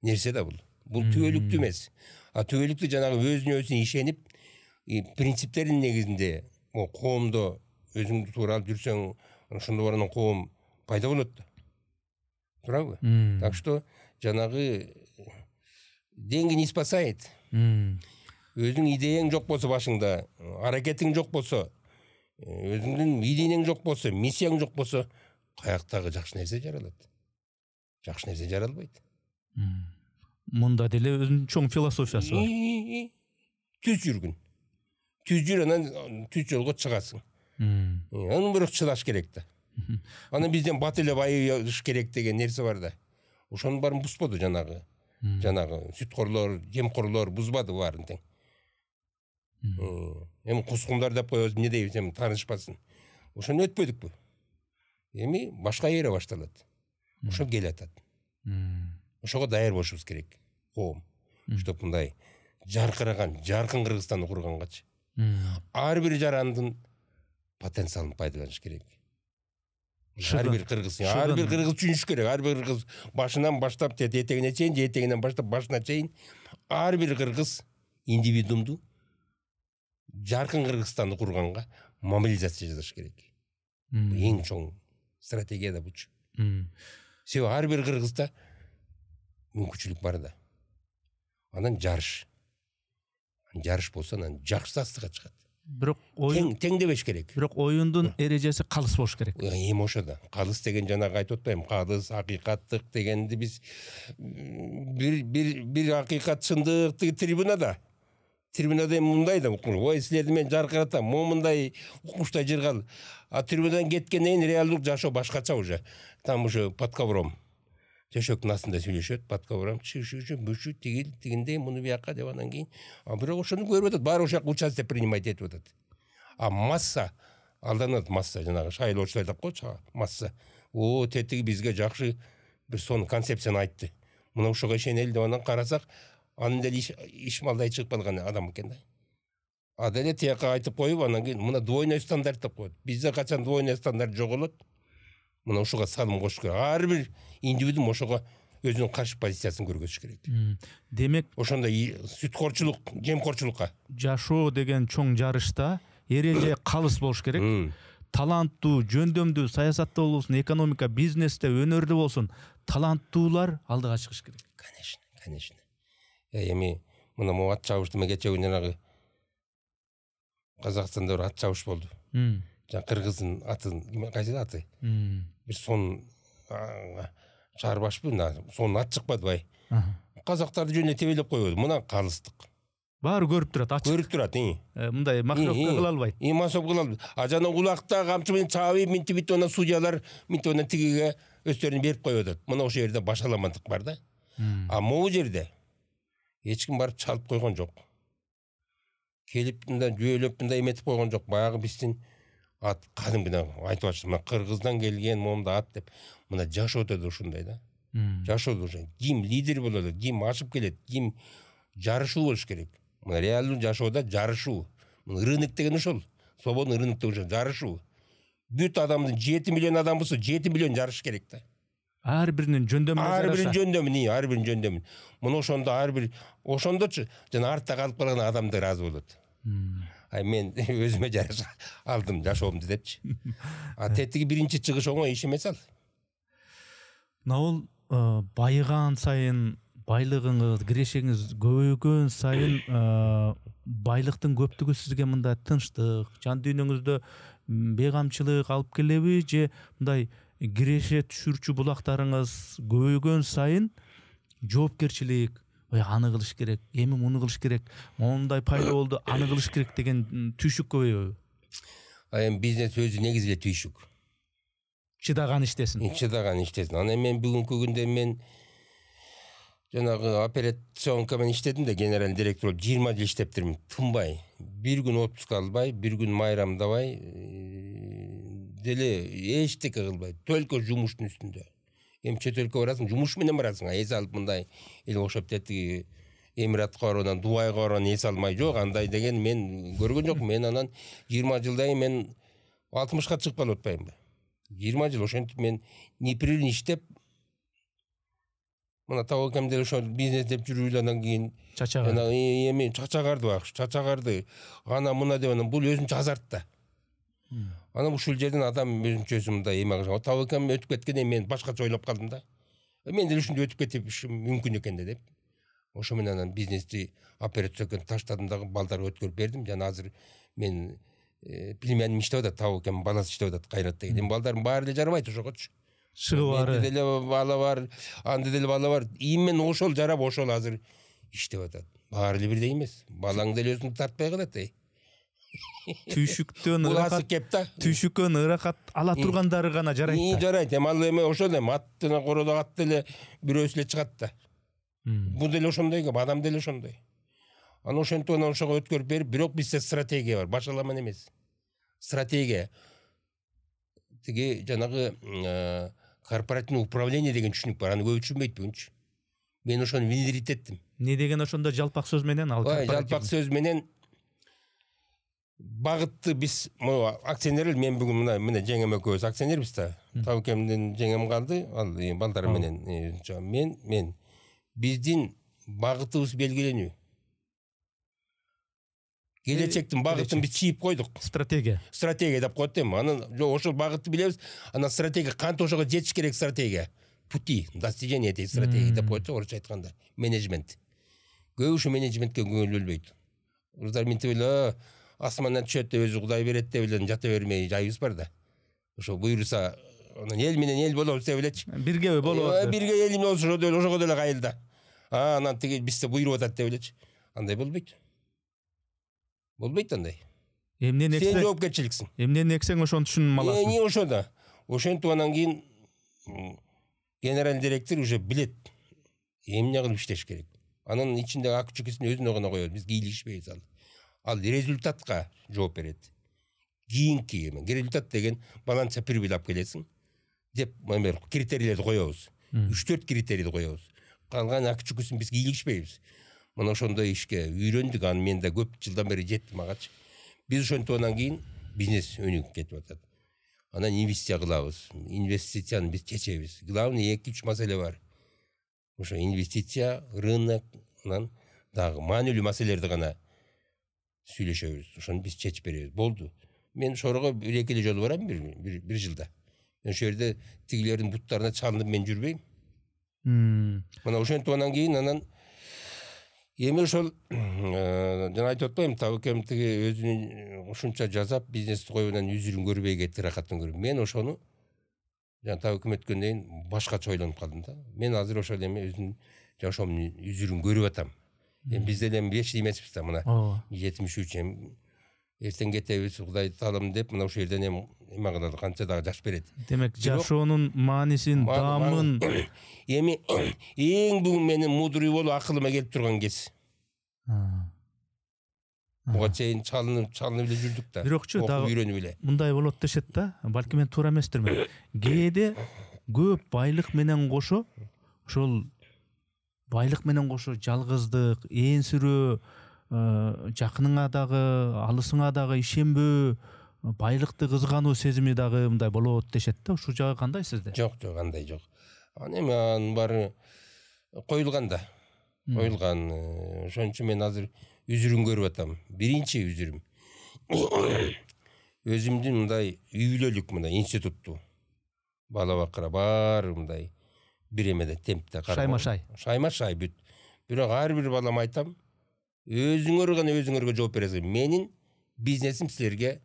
нерсе да бул. Бул түбөлүктүү эмес. А түбөлүктүү жанагы өзүнө өзү ишенип, принциптердин негизинде коомдо өзүңдү туура алып жүрсөң, ошондо баранан коом пайда болот да. Туурабы? Так что жанагы деньги не спасает. Өзүң идеяң жок болсо башыңда, аракетиң жок болсо, өзүңдүн идеяң жок болсо, миссияң жок болсо, каяктагы жакшы нерсе жаралат. Жакшы нерсе жаралбайт. Мында деле өзүнүн чоң философиясы бар. Түз жүргүн. Түз жүр, анан түз жолго чыгасың. Анын бирок чыдаш керек да. Анан бизден бат эле байыш керек деген нерсе бар да. Ошонун баарын бузбоду жанагы сүткорлор, жемкорлор бузбады баарын тең. Эми кускундар деп коебуз, эмне дейбиз, эми таанышпасын. Ошону өтпөдүкпү? Эми башка эра башталат. Ошо келатат. Ошого даяр болушубуз керек, коом. Чтоб мындай жаркыраган, жаркын Кыргызстанды кургангачы. Ар бир жарандын потенциалын пайдаланыш керек. ар бир кыргыз түшүнүш керек. Ар бир кыргыз башынан баштап этегине чейин, же этегинен баштап башына чейин ар бир кыргыз индивидуумду жаркын Кыргызстанды курганга мобилизация жасаш керек. Эң чоң стратегия да бучу. Себеби ар бир кыргызда мүмкүнчүлүк бар да. Анан жарыш болсо анан жакшы астыга чыгат. Бирок оюн теңдебеш керек. Бирок оюндун эрежеси калыс болуш керек. Эми ошо да. Калыс деген жанагы айтып атпайм. Калыс, акыйкаттык дегенди биз бир акыйкат чындыктыгы трибунада эми мындай да укмуш. Ой, силерди мен жаркыратам. Мындай укмуштай жыргал. А трибунадан кеткенден кийин реалдык жашоо башкача уже. Там уже под ковром. Төшөктүн астында сүйлөшөт, под ковром бүшү тигиндей муну бияка деп анан кийин. А бирок ошону көрүп атат, баары ошо участие принимать этип атат. А масса алданат, масса жанагы шайлоочулар деп койчу, масса. О, тетиги бизге жакшы бир сон концепцияны айтты. Мына ошого ишенели деп анан карасак, анын деле иш малдай чыгып калган адам экен да. А деле тияка айтып коюп анан кийин мына двойной стандарт деп коет. Бизде качан двойной стандарт жоголот? Мына ошого салым кошуш керек. Ар бир индивидуум ошого өзүнүн каршы позициясын көргөзүш керек. Демек, ошондо сүткорчулук, жемкорчулукка жашоо деген чоң жарышта эреже калыс болуш керек. Таланттуу, жөндөмдүү саясатта болсун, экономика, бизнесте, өнөрдө болсун, таланттуулар алдыга чыгыш керек. Конечно. Эми мына могу ат чабышты мен кече күнү Казакстанда ат чабыш болду. Кыргыздын атын, кайсы аты? Бир сон чарбашпы, сонун ат чыкпады бай. Казактарды жөнүнө тебелеп койбоду. Мына калыстык. Баары көрүп турат, ачык. Көрүп турат, мындай махровка кыла албайт. Масов кыла албайт. А жана улакта камчы менен чабып, минтип анан судьялар минтип анан тигиге өздөрүн берип коюп атат. Мына ошол жерде башаламандык бар да. А могу жерде эч ким барып чалып койгон жок. Келип мындай жөөлөп мындай эметип койгон жок. Баягы биздин ат кадимгиден айтып атышты. Мына Кыргыздан келген момда ат деп. Мына жашоодо да ушундай да. Жашоодо ушундай. Ким лидер болот, ким ашып келет, ким жарышуу болуш керек. Мына реалдуу жашоодо жарышуу. Рынок деген ошол. Свободный рынок деген ошол, жарышуу. Бүт адамдын 7 миллион адам болсо 7 миллион жарыш керек да. Ар биринин жөндөмүнө ар биринин жөндөмүн. Мына ошондо ар бир ошондочу жана артта калып калган адам да ыраазы болот. Мен өзүмө жараша алдым жашоомду депчи. А тетиги биринчи чыгыш оңой иш эмес ал. Бул байыган сайын байлыгыңыз, кирешеңиз көбөйгөн сайын байлыктын көптүгү сизге мындай тынчтык, жан дүйнөңүздө бейгамчылык алып келеби же мындай киреше түшүрчү булактарыңыз көбөйгөн сайын жоопкерчилик, аны кылыш керек, эми муну кылыш керек, мондай пайда болду, аны кылыш керек деген түйшүк көбөйбү? Эми бизнес өзү негизи эле түйшүк. Чыдаган иштесин. Анан мен бүгүнкү күндө мен жанагы операционка менен иштедим да, генеральный директор 20 жыл иштептирмин, тынбай. Бир күн отпуск албай, бир күн майрамдабай, деле эчтеке кылбай, только жумуштун үстүндө. Эми чет өлкө барасың, жумуш менен барасың, эс алып мындай эл окшоп тетиги Эмиратка барып, Дубайга барып эс алмай жок, андай деген мен көргөн жокмун. Мен анан 20 жылдан кийин мен 60ка чыгып калып атпаймынбы? 20 жыл ошентип мен непрерывно иштеп, мына табакем деле ошо бизнес деп жүрүп анан кийин эми чачагарды багыш, чачагарды ана мына деп анан бул өзүнчө азарт да. Анан ушул жерден адам өзүнчөсү мындай эме кылган. Табакем өтүп кеткенден мен башкача ойлоп калдым да. Мен деле ушундай өтүп кетишим мүмкүн экен деп. Ошо менен анан бизнести операцияга таштадым дагы, балдарга өткөрүп бердим. Жана азыр мен племянным иштеп атат, табакем баласы иштеп атат, Кайрат деген. Эми балдардын баары эле жарабайт ошогочу. Шыгыбары. Менде деле бала бар, анда деле бала бар. Именно ошол жарап, ошол азыр иштеп атат. Баары эле бирдей эмес. Балаң деле өзүн тартпай калат. Түйшүктөн ырахат ала тургандары гана жарайт. Жарайт. Эми ал эме ошол эми аттына короодо ат деле бирөөсү эле чыгат да. Бул деле ошондой, адам деле ошондой. Аны ошентип анан ошого өткөрүп берип, бирок бизде стратегия бар, башаламан эмес. Стратегия. Тиги жанагы корпоративный управление деген түшүнүк бар. Аны көп түшүнбөйт бүгүнчү. Мен ошону внедрить эттим. Не деген ошондо жалпак сөз менен ал жалпак сөз менен багытты биз акционерлер мен бүгүн мына жеңем экөөбүз акционербиз да. Табыкемдин жеңем калды, ал балдар менен мен биздин багытыбыз белгиленүү. Келечектин багытын биз чийип койдук. Стратегия Деп коет эми. Анан ошол багытты билебиз. Анан стратегия кантип ошого жетиш керек стратегия. Пути достижения этой стратегии деп коет, орусча айтканда. Менеджмент. Көбү менеджментке көңүл бөлбөйт. Кыздар минтип эле асмандан түшөт деп өзү Кудай берет деп эле жата бермей жайыбыз бар да. Ошо буйруса анан эл менен эл болобуз деп элечи. бирге болобуз. Бирге эл менен ошого деле кайылда. Анан тиги бизде буйруп атат деп элечи. Андай болбойт. Болбойт андай. Эмнени Сен жоопкерчиликсиң. Эмнени эксең ошону түшүнүп аласың. Эмне ошода. Ошентип анан кийин генеральный директор уже билет. Эмне кылып иштеш керек. Анын ичиндеги ак чүкүсүн өзүнө гана коет. Биз кийлигишпейбиз ал. Ал результатка жооп берет. Кийинки результат деген баланса прибыль алып келесиң деп критерийлерди коебуз. 3-4 критерийди коебуз. Калган ак чүкүсүн биз кийлигишпейбиз. Мына ошондой ишке үйрөндүк, аны мен да көп жылдан бери жетти магачы. Биз ошентип анан кийин бизнес өнүгүп кетип атат. Анан инвестиция кылабыз. Инвестицияны биз чечебиз. Главный 2-3 маселе бар. Ошо инвестиция, рынок, анан дагы маанилүү маселелерди гана сүйлөшөбүз. Ошону биз чечип беребиз. Болду. Мен ошого 1-2 жолу барам бир жылда. Мен ошол жерде тигилердин буттарына чалынып мен жүрбөйм. Мына ошентип анан кийин анан эми ошол жана айтып атпаймынбы, Табыкем тиги өзүнүн ушунча жасап бизнести коюп анан үзүрүн көрбөй кетти, рахатын көрүп. Мен ошону жана Табыкем өткөндөн кийин башкача ойлонуп калдым да. Мен азыр ошол эми өзүнүн жашоомдун үзүрүн көрүп атам. Эми биз деле беш эмеспиз да мына. 73 эми эртең кетебиз, Кудай таалым деп мына ошол жерден эме кылалы, канча дагы жаш берет. Демек жашоонун маанисин, даамын эми эң бүгүн менин мудрый болуп акылыма келип турган кез. Буга чейин чалынып эле жүрдүк да. Бирокчу дагы үйрөнүп эле. Мындай болот дешет да. Балки мен туура эместирмин. Кээде көп байлык менен кошо ошол байлык менен кошо жалгыздык, ээнсирөө, жакыныңа дагы, алысыңа дагы ишенбөө, байлыкты кызгануу сезими дагы мындай болот дешет да. Ушул жагы кандай сизде? Жок, андай жок. Аны эми анын баары коюлган да. Коюлган. Ошон үчүн мен азыр үзүрүн көрүп атам. Биринчи үзүрүм. Өзүмдүн мындай үй бүлөлүк мындай институтту бала бакыра бар мындай бир эмеде темпте карап. Шайма-шай бүт. Бирок ар бир балама айтам, өзүңөргө жооп бересиң. Менин бизнесим силерге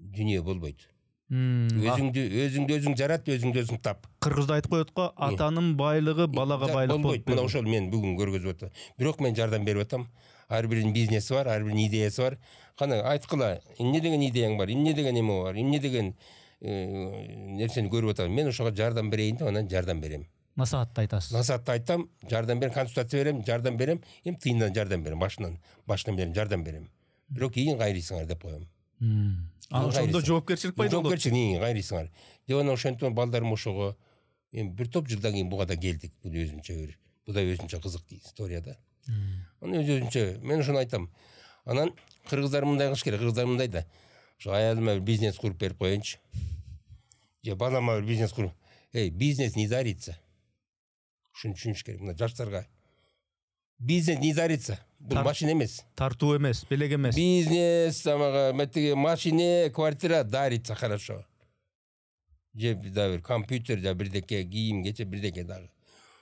дүнүйө болбойт. Өзүңдү жарат, өзүңдү өзүң тап. Кыргызда айтып коет го, атанын байлыгы балага байлык болбойт. Мына ошол мен бүгүн көргөзүп атам. Бирок мен жардам берип атам. Ар биринин бизнеси бар, ар биринин идеясы бар. Кана айткыла, эмне деген идеяң бар, эмне деген эме бар, эмне деген нерсени көрүп атам. Мен ошого жардам берейин деп анан жардам берем. Насаатты айтасыз. Насаатты айтам, жардам берем, консультация берем, жардам берем, эми тыйындан жардам берем, башынан берем, жардам берем. Бирок кийин кайрыйсыңар деп коем. Ошондо жоопкерчилик пайда болот. Жоопкерчилик кайрыйсыңар. Деп анан ошентип балдарым ошого эми бир топ жылдан кийин буга да келдик. Бул өзүнчө кызык история да. Аны өзүнчө мен ошону айтам. Анан кыргыздар мындай кылыш керек, кыргыздар мындай да. Ошо аялыма бир бизнес куруп берип коеюнчу. Же балама бир бизнес куруп. Бизнес не дарится. Ушуну түшүнүш керек мына жаштарга. Бизнес не дарится. Бул машина эмес. Тартуу эмес, белек эмес. Бизнес, метеги машина, квартира дарится хорошо. Же бир компьютер, же бирдеке кийим, кече бирдеке дагы.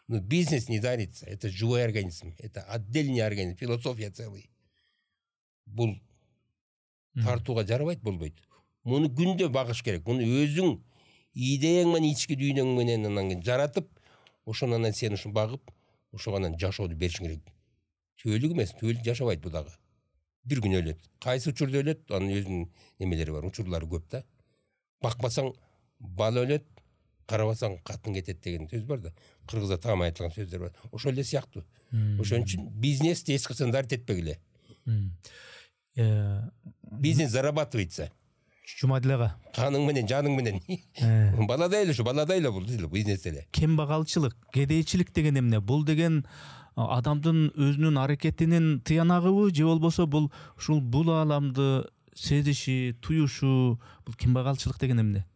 Но бизнес не дарится. Это живой организм. Это отдельный организм. Философия целый. Бул тартууга жарабайт, болбойт. Муну күндө багыш керек. Муну өзүң идеяң менен ички дүйнөң менен анан жаратып, ошондон сен ушун багып, ошого анан жашооду беришиң керек. Түбөлүк эмес, түбөлүк жашабайт бу дагы. Бир күн өлөт. Кайсы учурда өлөт? Анын өзүнүн немелери бар, учурлары көп да. Бакпасаң бала өлөт, карабасаң катын кетет деген сөз бар да. Кыргызда таам айтылган сөздөр бар. Ошол эле сыяктуу. Ошон үчүн бизнести эч качан дарт этпегиле. Бизнес зарабатывается. Жумадилага. Каның менен, жаның менен. Баладай эле бул бизнес эле. Кембагалчылык, кедейчилик деген эмне? Бул деген адамдын өзүнүн аракетинин тыянагыбы же болбосо бул ушул бул ааламды сезиши, туюшу, бул кембагалчылык деген эмне?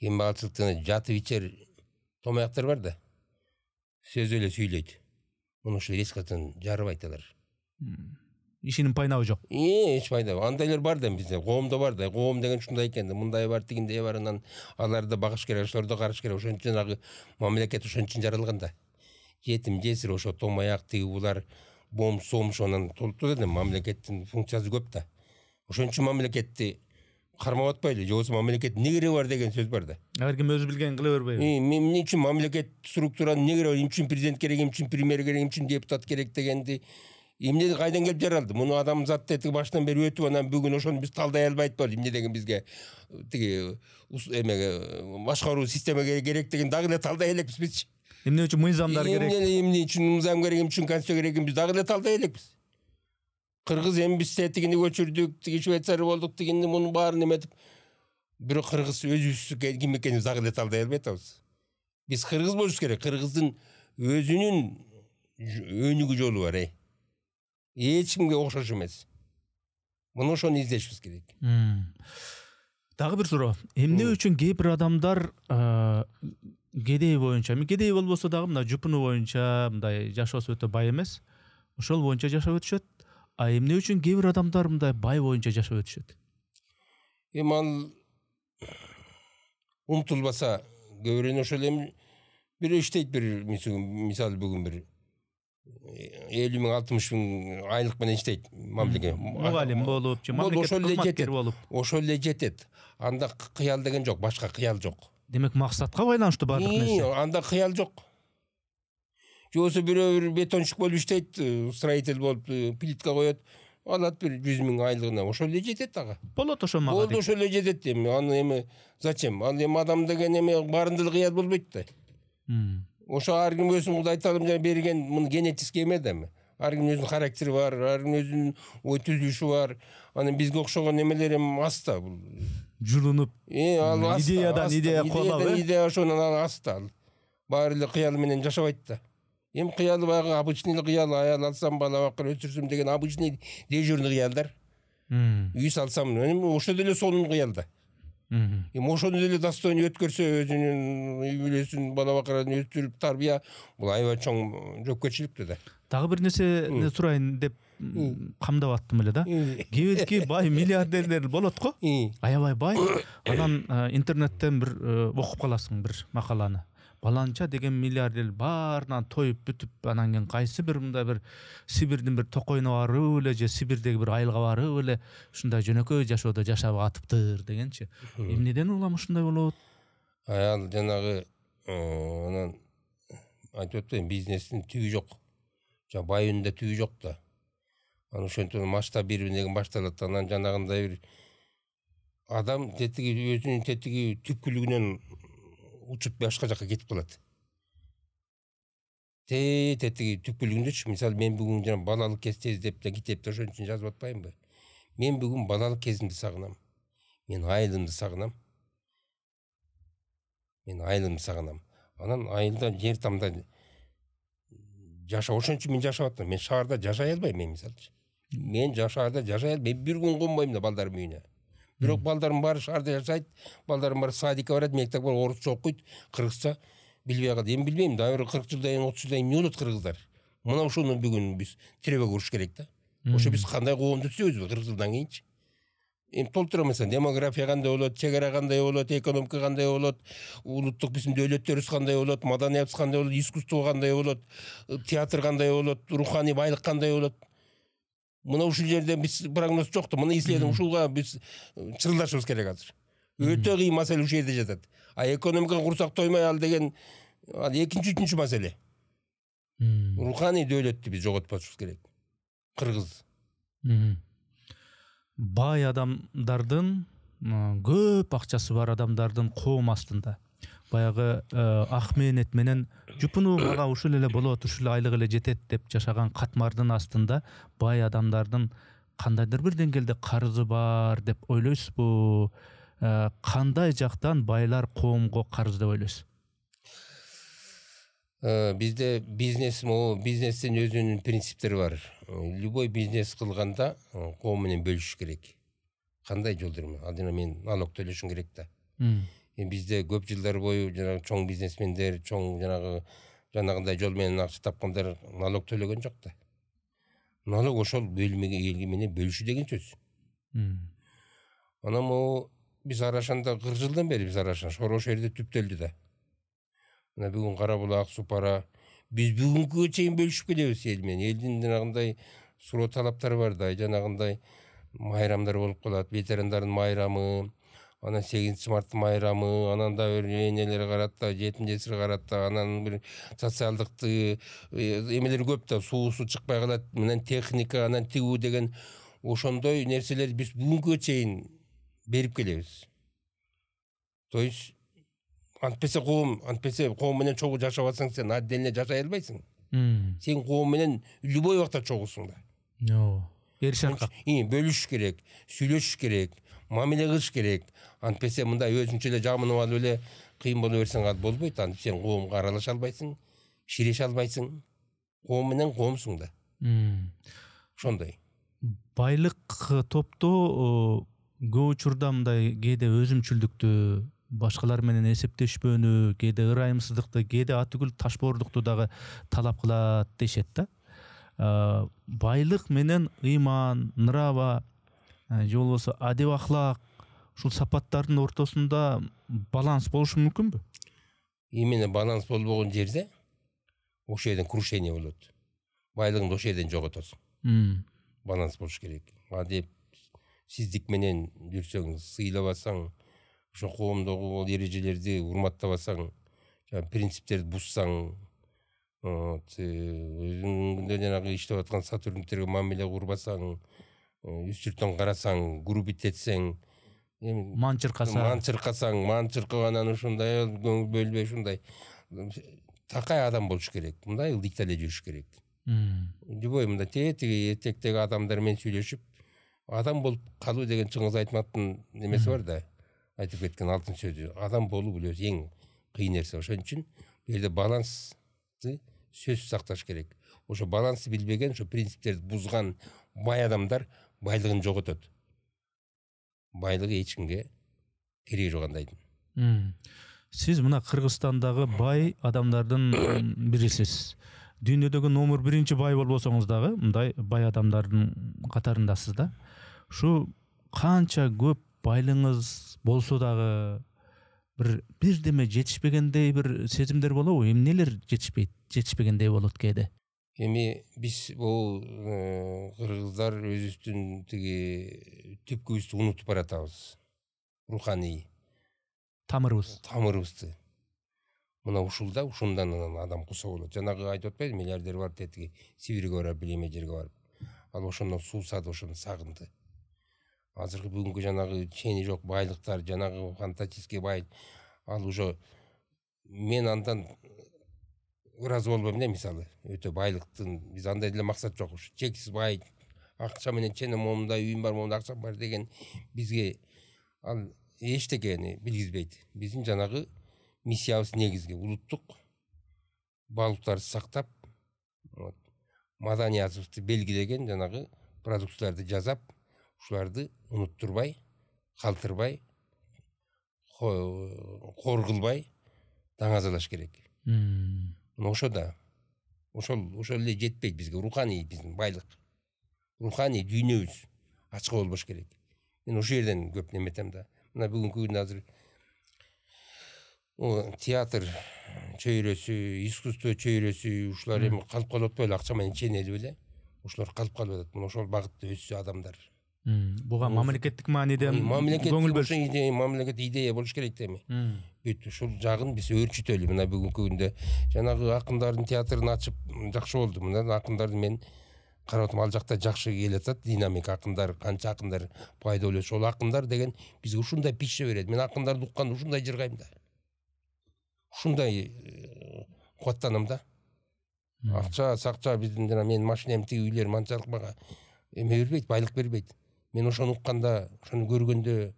Кембагалчылыктын жатып ичер томаяктар бар да. Сөз эле сүйлөйт. Муну ушул эч качан жарыбайт алар. Ишинин пайнабы жок. Эч пайда. Андайлар бар да бизде. Коомдо бар да. Коом деген ушундай экен да. Мындай бар, тигиндей бар. Анан аларды багыш керек, ошолорду караш керек. Ошон үчүн жанагы мамлекет ошон үчүн жаралган да. Жетим жесир ошо томаяк тиги булар бом-сом ошонун толтурат да. Мамлекеттин функциясы көп да. Ошон үчүн мамлекетти кармап атпайлы, же болбосо мамлекет негери бар деген сөз бар да. Ар ким өзү билген кыла бербейби? Эмне үчүн мамлекет структуранын негери бар, эмне үчүн президент керек, эмне үчүн премьер керек, эмне үчүн депутат керек дегенди эмне кайдан келип жаралды? Муну адамзат тетиги башынан бери өтүп, анан бүгүн ошону биз талдай албай атпайбыз. Эмне деген бизге тиги эмеге башкаруу система керек деген дагы эле талдай элекпиз биз. Эмне үчүн мыйзамдар керек? Эмне үчүн мыйзам керек, эмне үчүн конституция керек, биз дагы эле талдай элекпиз. Кыргыз эми биз тетигини көчүрдүк, тиги Швейцария болдук, тигини мунун баарын эметип, бирок кыргыз өзүбүз ким экенибизди дагы эле талдай албай атабыз. Биз кыргыз болушубуз керек. Кыргыздын өзүнүн өнүгүү жолу бар, эч кимге окшош эмес. Муну ошону издешибиз керек. Дагы бир суроо. Эмне үчүн кээ бир адамдар кедей боюнча, кедей болбосо дагы мындай жупуну боюнча мындай жашоосу өтө бай эмес, ошол боюнча жашап өтүшөт. А эмне үчүн кээ бир адамдар мындай бай боюнча жашап өтүшөт? Эми ал умтулбаса көбүрөөк ошол эми бир иштейт, бир мисалы бүгүн бир 50 миң 60 миң айлык менен иштейт мамлекет. Мугалим болуп, же мамлекеттик кызматкер болуп. Ошол эле жетет. Анда кыял деген жок, башка кыял жок. Демек максатка байланыштуу баардык нерсе. Анда кыял жок. Же болбосо бирөө бир бетончук болуп иштейт, строитель болуп плитка коет, алат бир 100 миң айлыгына. Ошол эле жетет дагы. Болот ошо мага. Болду, ошол эле жетет эми. Аны эми зачем? Ал эми адам деген эми баарында эле кыял болбойт да. Ошо ар ким өзүнүн Кудай таалам берген муну генетический эме да эми. Ар кимдин өзүнүн характери бар, ар кимдин өзүнүн ой түзүлүшү бар. Анан бизге окшогон эмелер эми аста бул. Жулунуп, идеядан идея колабы. Идея ошонун аста. Баары эле кыял менен жашабайт да. Эми кыялы баягы обычный кыял, аял алсам, бала бакыр өсүрсөм деген обычный дежурный кыялдар. Үй салсам, эми ошол деле сонун кыял да. Эми ошону деле достойно өткөрсө, өзүнүн үй бүлөсүн, бала бакырын өстүрүп тарбия, бул аябай чоң жоопкерчиликтүү да. Дагы бир нерсе сурайын деп камдап аттым эле да. Кээбирки бай миллиардерлер болот го. Аябай бай. Анан интернеттен бир окуп каласың бир макаланы. Баланча деген миллиардер баарынан тоюп бүтүп, анан кийин кайсы бир мындай бир Сибирдин бир токойуна барып эле, же Сибирдеги бир айылга барып эле ушундай жөнөкөй жашоодо жашап атыптыр дегенчи. Эмнеден улам ушундай болот? Ал жанагы анан айтып атпайм, бизнестин түбү жок. Жана бай үнүндө түбү жок да. Анан ошентип масштаб биринен башталат. Анан жанагындай бир адам тетиги өзүнүн тетиги түпкүлүгүнөн учуп башка жака кетип калат. Тетиги түпкүлүгүндөчү. Мисалы мен бүгүн жана балалык кезде издеп да китепте ошон үчүн жазып атпаймынбы? Мен бүгүн балалык кезимди сагынам. Мен айылымды сагынам. Анан айылда жер тамда жашап, ошон үчүн мен жашап атам. Мен шаарда жашай албайм, мен мисалчы. Мен шаарда жашай албайм. Бир күн конбойм да балдарым үйүнө. Бирок балдарым баары шаарда жашайт, балдарым баары садикке барат, мектепке барат, орусча окуйт, кыргызча билбей калат. Эми билбейм, дагы бир 40 жылдан кийин, 30 жылдан кийин эмне болот кыргыздар? Мына ошону бүгүн биз тиребе куруш керек да. Ошо биз кандай коомду түзөбүз 40 жылдан кийинчи? Эми толтура эмес, демография кандай болот, чек ара кандай болот, экономика кандай болот, улуттук биздин дөөлөттөрүбүз кандай болот, маданиятыбыз кандай болот, искусство кандай болот, театр кандай болот, руханий байлык кандай болот. Мына ушул жерде биз прогноз жок да. Мына исследование ушуга биз чырылдашыбыз керек азыр. Өтө кыйын маселе ушул жерде жатат. А экономика курсак тоймой ал деген ал экинчи, үчүнчү маселе. Руханий дөөлөттү биз жоготпошубуз керек. Кыргыз. Бай адамдардын, көп акчасы бар адамдардын коом астында баягы ак мээнет менен жупуну мага ушул эле болот, ушул айлык эле жетет деп жашаган катмардын астында бай адамдардын кандайдыр бир деңгээлде карызы бар деп ойлойсузбу? Кандай жактан байлар коомго карыз деп ойлойсуз? Бизде бизнестин өзүнүн принциптери бар. Любой бизнес кылганда коом менен бөлүшүш керек. кандай жолдор? Ал жана мен налог төлөшүм керек да. Бизде көп жылдар бою жанагы чоң бизнесмендер, чоң жанагындай жол менен акча тапкандар налог төлөгөн жок да. Налог ошол бөлмөгө элге менен бөлүшүү деген сөз. Анан могу биз Арашанда 40 жылдан бери биз Арашан ошол жерде түптөлдү да. Мына бүгүн Кара Булак, Супара биз бүгүнкүгө чейин бөлүшүп келебиз эл менен. Элдин жанагындай суроо талаптары бар да, жанагындай майрамдар болуп калат, ветерандардын майрамы, анан 8 март майрамы, анан да бир энелер карат да, жетим жесир карат да, анан бир социалдыкты эмелер көп да, суусу чыкпай калат, менен техника, анан тигүү деген ошондой нерселер биз бүгүнкүгө чейин берип келебиз. То есть антпесе коом менен чогуу жашап атсаң сен отдельно жашай албайсың. Сен коом менен любой убакта чогусуң да. Эр шаркак. Бөлүшүш керек, сүйлөшүш керек, мамиле кылыш керек. Антпесе мындай өзүңчө эле жамынып алып эле кыйын боло берсең ал болбойт. Антип сен коомго аралаша албайсың, ширеше албайсың. Коом менен коомсуң да. Ошондой. Байлык топтоо көп учурда мындай кээде өзүмчүлдүктү, башкалар менен эсептешпөөнү, кээде ырайымсыздыкты, кээде атүгүл ташбоордукту дагы талап кылат дешет да. Байлык менен ыйман, нырава, же болбосо адеп ахлак, ушул сапаттардын ортосунда баланс болушу мүмкүнбү? Именно баланс болбогон жерде ошол жерден крушение болот. Байлыгыңды ошол жерден жоготосуң. Баланс болуш керек. Адеп сиздик менен жүрсөң, сыйлабасаң, ошо коомдогу эрежелерди урматтабасаң, принциптерди бузсаң, өзүңдө жанагы иштеп аткан сотрудниктерге мамиле курбасаң, үстүртөн карасаң, грубить этсең, манчыркасаң, манчыркаганан ушундай көңүл бөлбөй ушундай такай адам болуш керек. Мындай ылдыйта эле жүрүш керек. Любой мындай тетиги этектеги адамдар менен сүйлөшүп, адам болуп калуу деген Чыңгыз Айтматовдун немеси бар да, айтып кеткен алтын сөзү. Адам болуу бул өзү эң кыйын нерсе. Ошон үчүн бул жерде балансты сөзсүз сакташ керек. Ошо балансты билбеген, ошо принциптерди бузган бай адамдар байлыгын жоготот. Байлыгы эч кимге кереги жок андайдын. Сиз мына Кыргызстандагы бай адамдардын бирисиз. Дүйнөдөгү номер 1 бай болбосоңуз дагы мындай бай адамдардын катарындасыз да. Ушу канча көп байлыгыңыз болсо дагы бирдеме жетишпегендей бир сезимдер болобу? Эмнелер жетишпегендей болот кээде? Эми биз бул кыргыздар өзүбүздүн тиги түпкүбүздү унутуп баратабыз. Руханий тамырыбызды. Мына ушундан адам куса болот. Жанагы айтып атпайбы, миллиардер бар тетиги Сибирге барып, билеме жерге барып. Ал ошондон суусады, ошону сагынды. Азыркы бүгүнкү жанагы чени жок байлыктар, жанагы фантастический бай, ал уже мен андан ыраазы болбойм да, мисалы. Өтө байлыктын биз андай деле максат жок. Чексиз бай, акча менен чене момунда үйүм бар, момунда акчам бар деген бизге ал эчтекени билгизбейт. Биздин жанагы миссиябыз негизги улуттук баалуулуктарды сактап, маданиятыбызды белгилеген жанагы продукцияларды жасап, ушуларды унуттурбай, калтырбай, кор кылбай даңазалаш керек. Ошо да, ошол эле жетпейт бизге. Руханий биздин байлык, руханий дүйнөбүз ачка болбош керек. Мен ошол жерден көп неметем да. Мына бүгүнкү күндө азыр театр чөйрөсү, искусство чөйрөсү, ушулар эми калып калып атпайбы, акча менен ченелип эле. Ушулар калып калып атат. Мына ошол багытта өссө адамдар. Буга мамлекеттик мааниде көңүл бөлүш. Мамлекет идея болуш керек эми. Бүт ушул жагын биз өөрчүтөлү. Мына бүгүнкү күндө жанагы акындардын театрын ачып жакшы болду. Мына акындарды мен карап атам, ал жакта жакшы келатат динамика. Акындар, канча акындар пайда болуп, ошол акындар деген бизге ушундай пища берет. Мен акындарды укканда ушундай жыргайм да. Ушундай кубаттанам да. Акча, сакча биздин жана мен машинем тиги үйлөр манчалык мага эме бербейт, байлык бербейт. Мен ошону укканда, ошону көргөндө,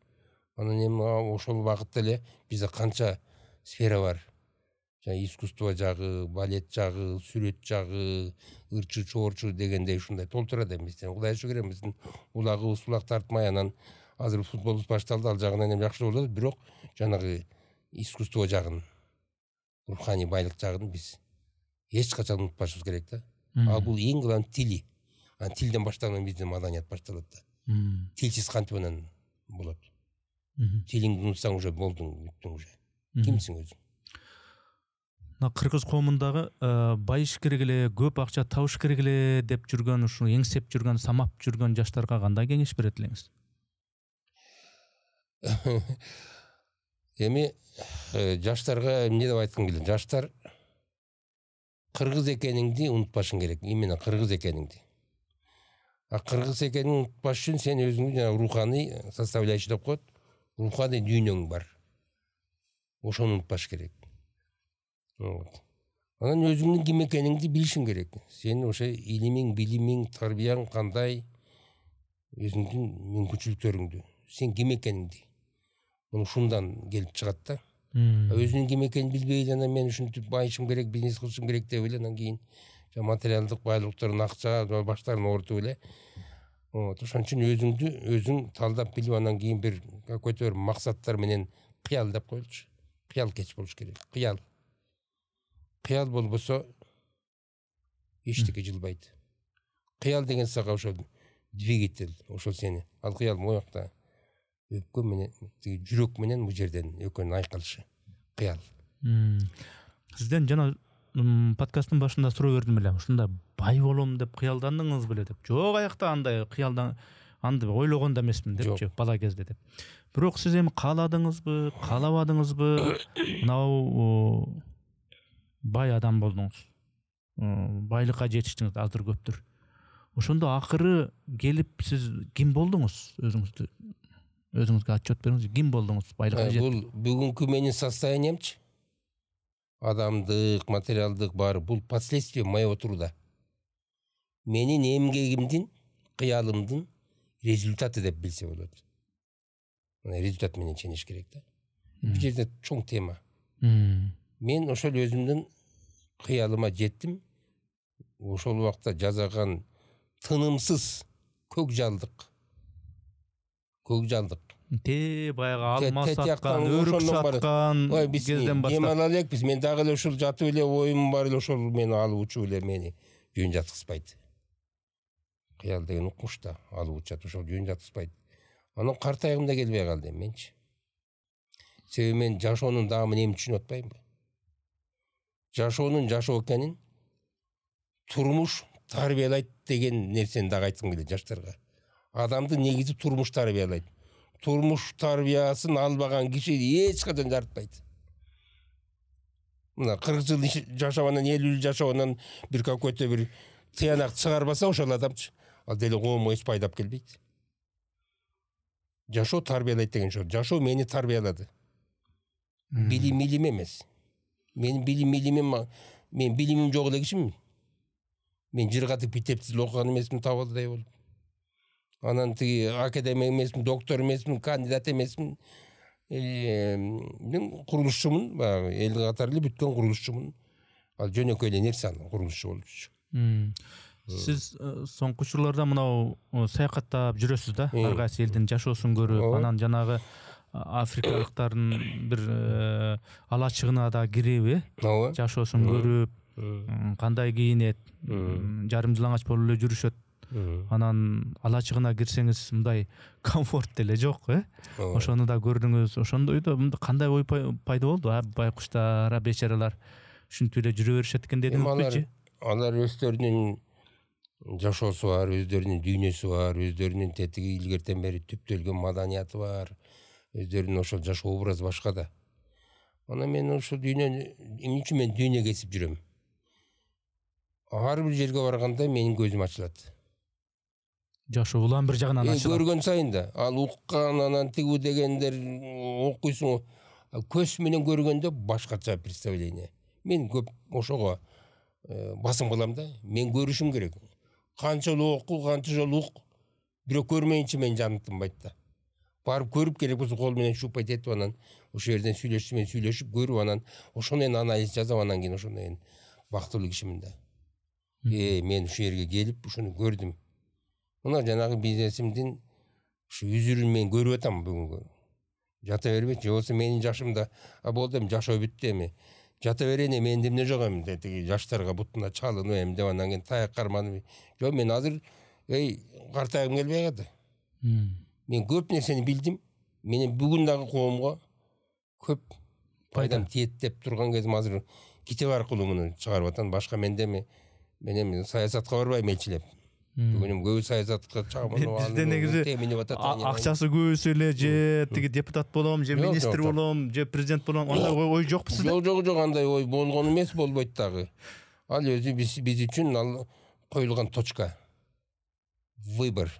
анан эми ошол багытта эле бизде канча сфера бар. Жана искусство жагы, балет жагы, сүрөт жагы, ырчы, чоорчу дегендей ушундай толтурат эми бизден. Кудайга шүгүр, биздин улагыбыз улак тартмай, анан азыр футбол башталды, ал жагынан эми жакшы болот, бирок жанагы искусство жагын, руханий байлык жагын биз эч качан унутпашыбыз керек да. Ал бул эң кылан тили. Тилден баштаган биздин маданият башталат да. Тилсиз кантип анан болот. Тилиңди унутсаң уже болдуң, бүттүң уже. Кимсиң өзүң? Кыргыз коомундагы байыш керек эле, көп акча табыш керек эле деп жүргөн, ушу эңсеп жүргөн, самап жүргөн жаштарга кандай кеңеш берет элеңиз? Эми жаштарга эмне деп айткым келет? Жаштар кыргыз экениңди унутпашың керек. Именно кыргыз экениңди. Кыргыз экениңди унутпаш үчүн сен өзүңдү руханий составляющий деп коет. Руханий дүйнөң бар. Ошону унутпаш керек. Анан өзүңдүн ким экениңди билишиң керек. Сен ошо илимиң, билимиң, тарбияң кандай, өзүңдүн мүмкүнчүлүктөрүңдү, сен ким экениңди. Муну ушундан келип чыгат да. Өзүнүн ким экенин билбей, анан мен ушинтип байышым керек, бизнес кылышым керек деп эле, анан кийин материалдык байлыктарын акча баштарын оорутуп эле. Ошон үчүн өзүңдү өзүң талдап билип, анан кийин бир какой-то бир максаттар менен кыял деп коелучу. Кыял кеч болуш керек. Кыял болбосо эчтеке жылбайт. Кыял деген сага ошол двигатель, ошол сени. Ал кыял моякта өпкө менен, жүрөк менен бул жерден экөөнүн айкалышы. Кыял. Сизден жана подкасттын башында суроо бердим эле. Ушунда бай болом деп кыялдандыңыз беле деп. Жок, аякта андай кыялдан анда ойлогон да эмесмин депчи, бала кезде деп. Бирок сиз эми кааладыңызбы, каалабадыңызбы? Мынау бай адам болдуңуз. Байлыкка жетиштиңиз, азыр көптүр. Ошондо акыры келип сиз ким болдуңуз? Өзүңүзгө отчет бериңиз. Ким болдуңуз байлыкка жетип? Бул бүгүнкү менин состояниемчи. Адамдык, материалдык баары бул последствие моего труда. Менин эмгегимдин, кыялымдын результаты деп билсе болот. Результат менен ченеш керек да. Бул жерде чоң тема. Мен ошол өзүмдүн кыялыма жеттим. Ошол убакта жасаган тынымсыз көкжалдык. Баягы алмаз саткан, өрүк саткан кезден баштап. Эми ала элекпиз. Мен дагы эле ушул жатып эле оюм бар эле, ошол мени алып учуп эле мени жөн жаткызбайт. Кыял деген укмуш да, алып учат, ошол жөн жаткызбайт. Анан картайгым да келбей калды менчи. Себеби мен жашоонун даамын эми түшүнүп атпаймынбы? Жашоонун жашоо экенин турмуш тарбиялайт деген нерсени дагы айткым келет жаштарга. Адамды негизи турмуш тарбиялайт. Турмуш тарбиясын албаган киши эч качан жарытпайт. Мына 40 жыл жашап, анан 50 жыл жашап, анан бир какой-то бир тыянак чыгарбаса ошол адамчы, ал деле коомго эч пайдап келбейт. Жашоо тарбиялайт деген ошол. Жашоо мени тарбиялады. Билим эмес. Мен билимим жок эле кишимин. Мен жыргатып китепти окуган эмесмин, табалдай болуп. Анан тиги академик эмесмин, доктор эмесмин, кандидат эмесмин. Мен курулушчумун, баягы эл катары эле бүткөн курулушчумун. Ал жөнөкөй эле нерсе, курулушчу болчу. Сиз соңку учурларда мынау саякаттап жүрөсүз да, ар кайсы элдин жашоосун көрүп, анан жанагы африкалыктардын бир алачыгына да кирип, жашоосун көрүп, кандай кийинет, жарым жылаңач болуп эле жүрүшөт. Анан алачыгына кирсеңиз мындай комфорт деле жок, ошону да көрдүңүз. Ошондойдо кандай ой пайда болду? Байкуштар, бечаралар ушинтип эле жүрө беришет экен дедиңизби? Алар өздөрүнүн жашоосу бар, өздөрүнүн дүйнөсү бар, өздөрүнүн тетиги илгертен бери түптөлгөн маданияты бар, өздөрүнүн ошол жашоо образы башка да. Анан мен ошол дүйнөнү, эмне үчүн мен дүйнө кесип жүрөм? Ар бир жерге барганда менин көзүм ачылат. Жашоо улам бир жагынан ачылат. Көргөн сайын да, ал уккан, анан тигүү дегендер окуйсуң, көз менен көргөндө башкача представление. Мен көп ошого басым кылам да, мен көрүшүм керек. Канча жолу оку, канча жолу ук, бирок көрмөйүнчө мен жаным тынбайт да. Барып көрүп керек болсо кол менен шупайт этип, анан ошол жерден сүйлөшүп көрүп, анан ошону анализ жасап, анан кийин ошондон бактылуу кишимин да. Мен ушул жерге келип ушуну көрдүм. Мына жанагы бизнесимдин Ушу үзүрүн мен көрүп атам бүгүнгү. Жата бербейт, же болсо менин жашымда болду эми жашоо бүттү эми. Жата берейин эми эмне жок эми тиги жаштарга бутуна чалынып эми деп анан кийин таяк карманып. Жок, мен азыр картайгым келбей калды. Мен көп нерсени билдим. Менин бүгүн дагы коомго көп пайдам тиет деп турган кезим азыр китеп аркылуу муну чыгарып атам. Башка мен эми саясатка барбайм элчилеп. Бүгүн көбү саясатка чагымын бизде негизи акчасы көбүсү эле же тиги депутат болом, же министр болом, же президент болом, андай ой жокпу сизде? Жок, андай ой болгон эмес, болбойт дагы. Ал өзү биз үчүн ал коюлган точка. Выбор.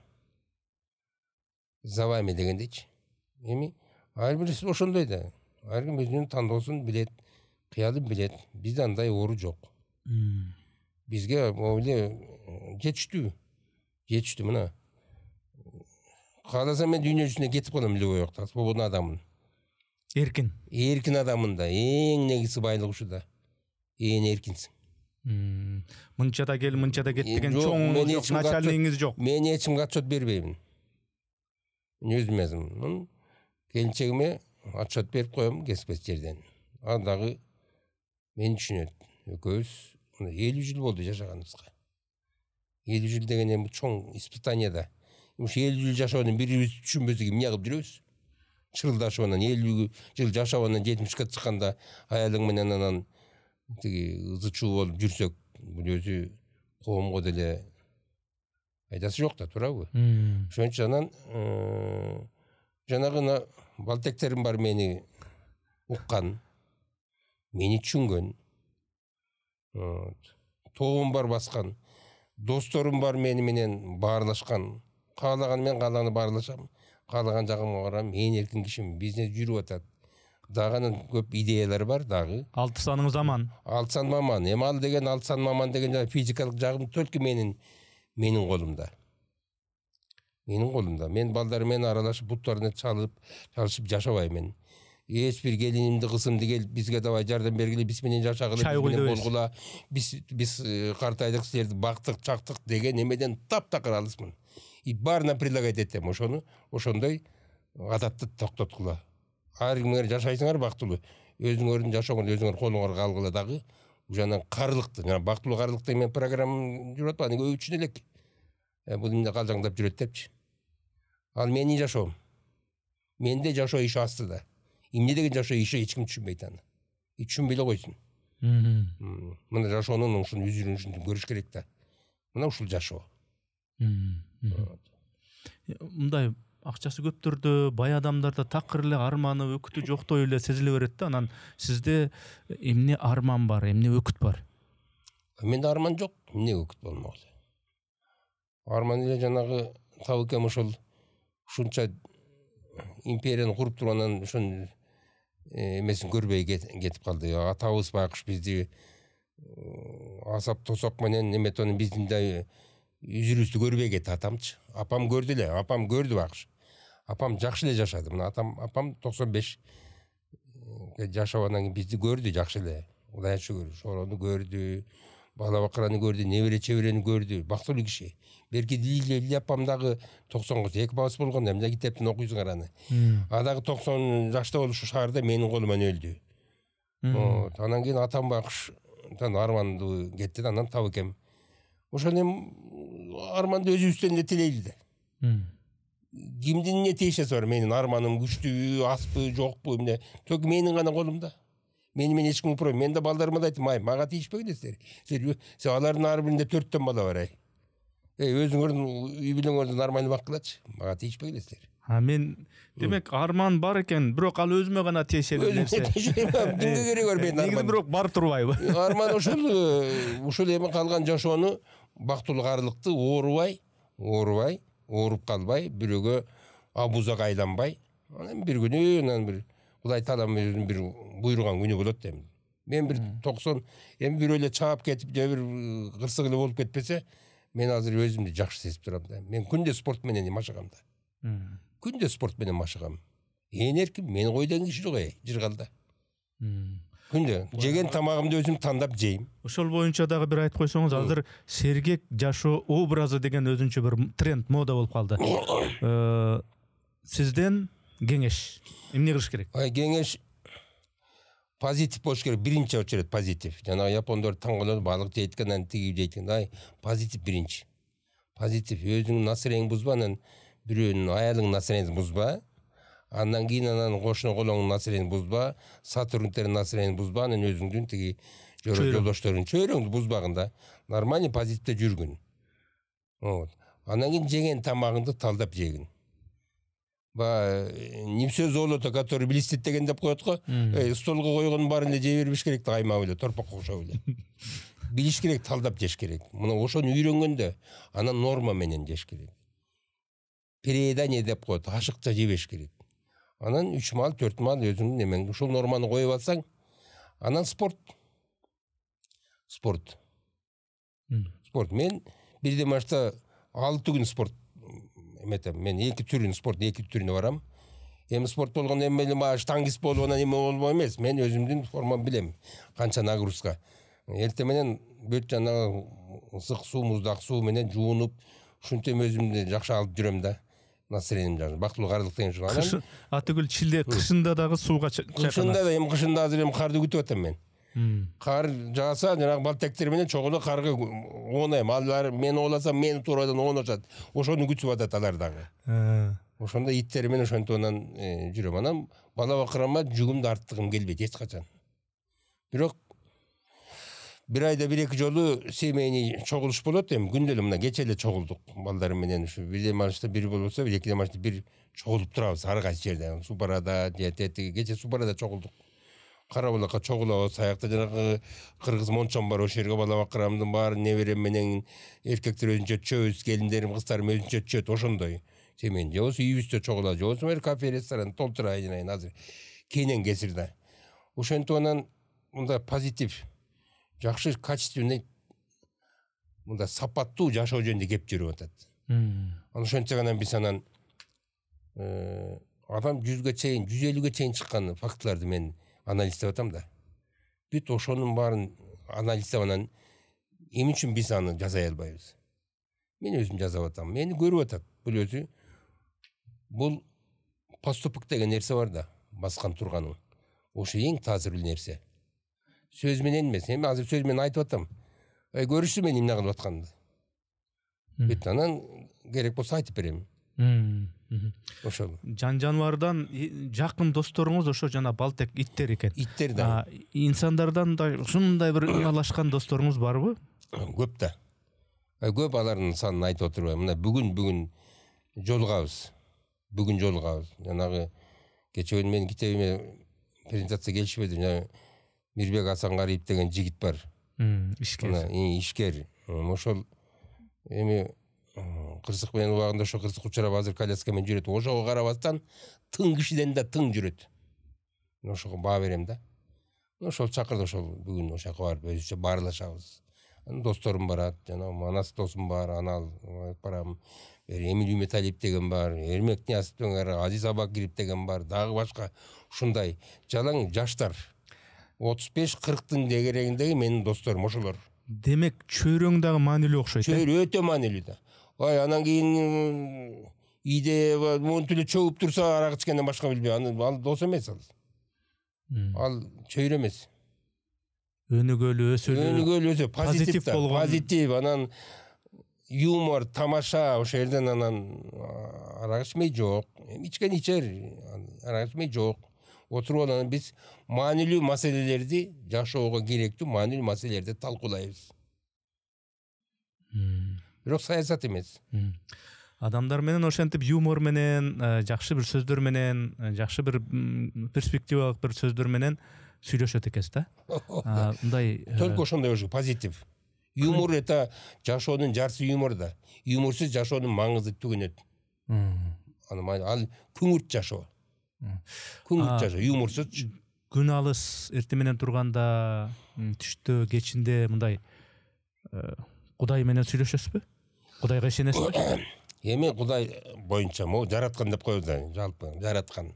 За вами дегендейчи. Эми ар бирisi ошондой да. Ар ким өзүнүн тандоосун билет, кыялын билет. Бизде андай оору жок. Бизге эле жетиштүү мына. Кааласам мен дүйнө жүзүнө кетип калам любой убакта. Свободный адаммын. Эркин адаммын да. Эң негизи байлык ушуда. Эң эркинсиң. Мынчада кел, мынчада кет деген чоңуңуз жок, начальнигиңиз жок. Мен эчимге отчет бербеймин. Мен өзүм өзүм. Келинчегиме отчет берип коем кеспес жерден. Ал дагы мен түшүнөт. Экөөбүз 50 жыл болду жашаганыбызга. 50 жыл деген эми чоң испытание да. Ушу 50 жыл жашоонун бирибиз түшүнбөсөк эмне кылып жүрөбүз? Чырылдашып анан 50 жыл жашап анан 70ке чыкканда аялың менен анан тиги ызы чуу болуп жүрсөк, бул өзү коомго деле пайдасы жок да, туурабы? Ошон үчүн анан жанагы балтектерим бар, мени уккан, мени түшүнгөн. Тобум бар баскан, досторум бар мени менен баарлашкан. Каалаган мен каалаганы баарлашам, каалаган жагыма барам, эң эркин кишим, бизнес жүрүп атат. Дагы көп идеялар бар дагы. Алтысан заман. Алтысан маман. Эми ал деген алтысан маман деген физикалык жагым только менин колумда. Менин колумда. Мен балдарым менен аралашып, буттарына чалышып жашабайм мен. Эч бир келинимди, кызымды келип бизге давай жардам бергиле, биз менен жашагыла, биз менен болгула, биз картайдык, силерди бактык, чактык деген эмеден таптакыр алысмын. И баарына предлагать этем ошондой адатты токтоткула. Ар кимдер жашайсыңар бактылуу, өзүңөрдүн жашооңду өзүңөр колуңарга алгыла дагы. Ушанан карылыкты, бактылуу карылыкты мен программа жүрүп атпайбы, көп үчүн элек. Бул эмне калжаңдап жүрөт депчи. Ал менин жашоом. Менде жашоо иши астыда. Эмне деген жашоо иши эч ким түшүнбөйт аны. Түшүнбөй эле койсун. Мына жашоонун ушул үзүрүнүшүн көрүш керек да. Мына ушул жашоо. Мындай акчасы көптөрдө, бай адамдарда такыр эле арманы, өкүтү жоктой эле сезиле берет да. Анан сизде эмне арман бар, эмне өкүт бар? Менде арман жок, эмне өкүт болмок эле. Арман эле жанагы табыкем ушунча империяны куруп тургандан ошон эмесин көрбөй кетип калды. Атабыз байкуш бизди асап тосок менен эметонун биздин да үзүрүбүздү көрбөй кетти атамчы. Апам көрдү эле, апам көрдү байкуш. Апам жакшы эле жашады. Мына апам 95 жашап анан кийин бизди көрдү жакшы эле. Кудайга шүгүр, шорону көрдү, бала бакыраны көрдү, небере чеберени көрдү, бактылуу киши. Берки Лили апам дагы 90 2 баласы болгон, эмне китептин окуйсуңар аны. А дагы 90 жашта болуп ушу шаарда менин колуман өлдү. Анан кийин атам байкуш арманды кетти, анан табыкем. Ошон эми арманды өзүбүздөн эле тилейли да. Кимдин эмне тиешеси бар? Менин арманым күчтүүбү, аспы, жокпу, эмне? Ток менин гана колумда. Мен эч ким упрайм. Мен да балдарыма да айттым, мага тийишпегиле силер. Сен алардын ар биринде 4төн бала бар. Өзүңөрдүн үй бүлөңөрдү нормально баккылачы. Мага тийишпегиле силер. Мен демек арман бар экен, бирок ал өзүмө гана тиешелүү нерсе. Кимге кереги бар менин арман? Негизи бирок бар турбайбы? Арман ушул эми калган жашоону бактылуу каарылыкты ооруп калбай, бирөөгө абузага айланбай, анан бир күнү бир Кудай таалам өзүнүн бир буйруган күнү болот дейм. Мен бир 90 эми бирөө эле чаап кетип, же бир кырсык эле болуп кетпесе, мен азыр өзүмдү жакшы сезип турам да. Мен күндө спорт менен машыгам да. Күндө спорт менен машыгам. Эң эркин, мени койдон киши жок жыргалда. Күндө жеген тамагымды өзүм тандап жейм. Ошол боюнча дагы бир айтып койсоңуз, азыр сергек жашоо образы деген өзүнчө бир тренд, мода болуп калды. сизден кеңеш эмне кылыш керек? Кеңеш позитив болуш керек. Биринчи очерет позитив. Жана япондор таң калат, балык жейткенен тиги жейткен. Позитив биринчи. Позитив. Өзүңүн настроениңди бузба, анан бирөөнүн аялыңдын настроениңди бузба. Андан кийин анан кошуна колоңдун настроениңди бузба, сотрудниктердин настроениңди бузба, анан өзүңдүн тиги жолдоштордун чөйрөңдү бузбагын да. Нормальный позитивде жүргүн. Вот. Андан кийин жеген тамагыңды талдап жегин. Не все золото, которое блестит деген деп коет го. Столго койгон баарын эле жей бербеш керек да, каймак эле, торпокко окшоп эле. Билиш керек, талдап жеш керек. Мына ошону үйрөнгөндө анан норма менен жеш керек. Переедание деп коет, ашыкча жебеш керек. Анан 3 мал, 4 мал өзүңдүн эмеңди ушул норманы коюп алсаң, анан спорт. Мен бирде машта 6 күн спорт эметем. Мен 2 түрүн спорт, 2 түрүнө барам. Эми спорт болгондо эми штангист болуп анан эме болбой эмес. Мен өзүмдүн формамды билем. Канча нагрузка. Эртең менен бөт жанагы ысык суу, муздак суу менен жуунуп, ушинтип өзүмдү жакшы алып жүрөм да. Настроением жакшы. Бактылуу кардык деген ушул. Атыгүл чилде кышында дагы сууга чакырат. Кышында да, эми кышында азыр эми карды күтүп атам мен. Кар жааса, жанагы балтектер менен чогулуп карга оонайм. Алар мени ооласам, мени туурадан ооношат. Ошону күтүп атат алар дагы. Ошондо иттер менен ошентип анан жүрөм. Анан бала бакырама жүгүмдү арттыгым келбейт эч качан. Бирок бир айда 1-2 жолу семейный чогулуш болот. Эми күндө эле мына кече эле чогулдук балдарым менен. Ушу бирде машта бир болсо, экиде машта бир чогулуп турабыз ар кайсы жерде. Субарада, кече Субарада чогулдук. Карабулакка чогулабыз, аякта жанагы кыргыз мончом бар, ошол жерге бала бакырамдын баары неберем менен эркектер өзүнчө чөбүз, келиндерим, кыздарым өзүнчө чөт, ошондой. Семен же болсо үйүбүздө чогулат, же болсо кафе, ресторан толтура айнайын азыр. Кийинен кесирде. Ошентип анан мында позитив, жакшы качественный, мында сапаттуу жашоо жөнүндө кеп жүрүп атат. Анан ошентсек анан биз анан адам 100ге чейин, 150ге чейин чыккан фактыларды мен анализдеп атам да. Бүт ошонун баарын анализдеп анан эмне үчүн биз аны жасай албайбыз? Мен өзүм жасап атам. Мени көрүп атат. Бул өзү бул поступок деген нерсе бар да, баскан турганың. Ошо эң таасирлүү нерсе. Сөз менен эмес. Эми азыр сөз менен айтып атам. Көрүшсү мен эмне кылып атканымды. Бүт анан керек болсо айтып берем. Ошол. Жаныбардан жакын досторуңуз ошо жана балтек иттер экен. Иттер да. Инсандардан да ушундай бир ыялашкан досторуңуз барбы? Көп да. Көп алардын санын айтып отурбайм. Мына бүгүн жолугабыз. Жанагы кече күнү менин китебиме презентация келишпеди. Жана Мирбек Асангариев деген жигит бар. Ишкер. Ишкер. Ошол эми кырсык менен убагында ошо кырсык учурап азыр коляска менен жүрөт. Ошого карабастан тың кишиден да тың жүрөт. Ошого баа берем да. Ошол чакырды, ошол бүгүн ошол жака барып өзүчө баарлашабыз. Досторум барат, жана Манас досум бар, анал барам. Эмиль Үмөталиев деген бар, Эрмек Ниязов деген бар, Азиз Абакиров деген бар, дагы башка ушундай жалаң жаштар. 35-40-тын дегерегиндеги менин досторум ошолор. Демек чөйрөң дагы маанилүү окшойт. Чөйрө өтө маанилүү да. Анан кийин иде монтип эле чөгүп турса арак ичкенден башка билбей, ал дос эмес ал. Ал чөйрө эмес. Өнүгөлүү, өсөлүү, позитив, анан юмор, тамаша, ошол жерден анан арак ичмей жок. Ичкен ичер, арак ичмей жок. Отуруп анан биз маанилүү маселелерди, жашоого керектүү маанилүү маселелерди талкуулайбыз. Бирок саясат эмес. Адамдар менен ошентип юмор менен, жакшы бир сөздөр менен, жакшы бир перспективалык бир сөздөр менен сүйлөшөт экенсиз да? Мындай только ошондой уже позитив. Юмор это жашоонун жарчысы юмор да. Юморсуз жашоонун маңызы түгөнөт. Ал күңүрт жашоо. Күңүрт жашоо, юморсуз. Күн алыс эртең менен турганда, түштө, кечинде мындай Кудай менен сүйлөшөсүзбү? Кудайга ишенесизби? Эми Кудай боюнча могу жараткан деп коебуз да, жалпы жараткан.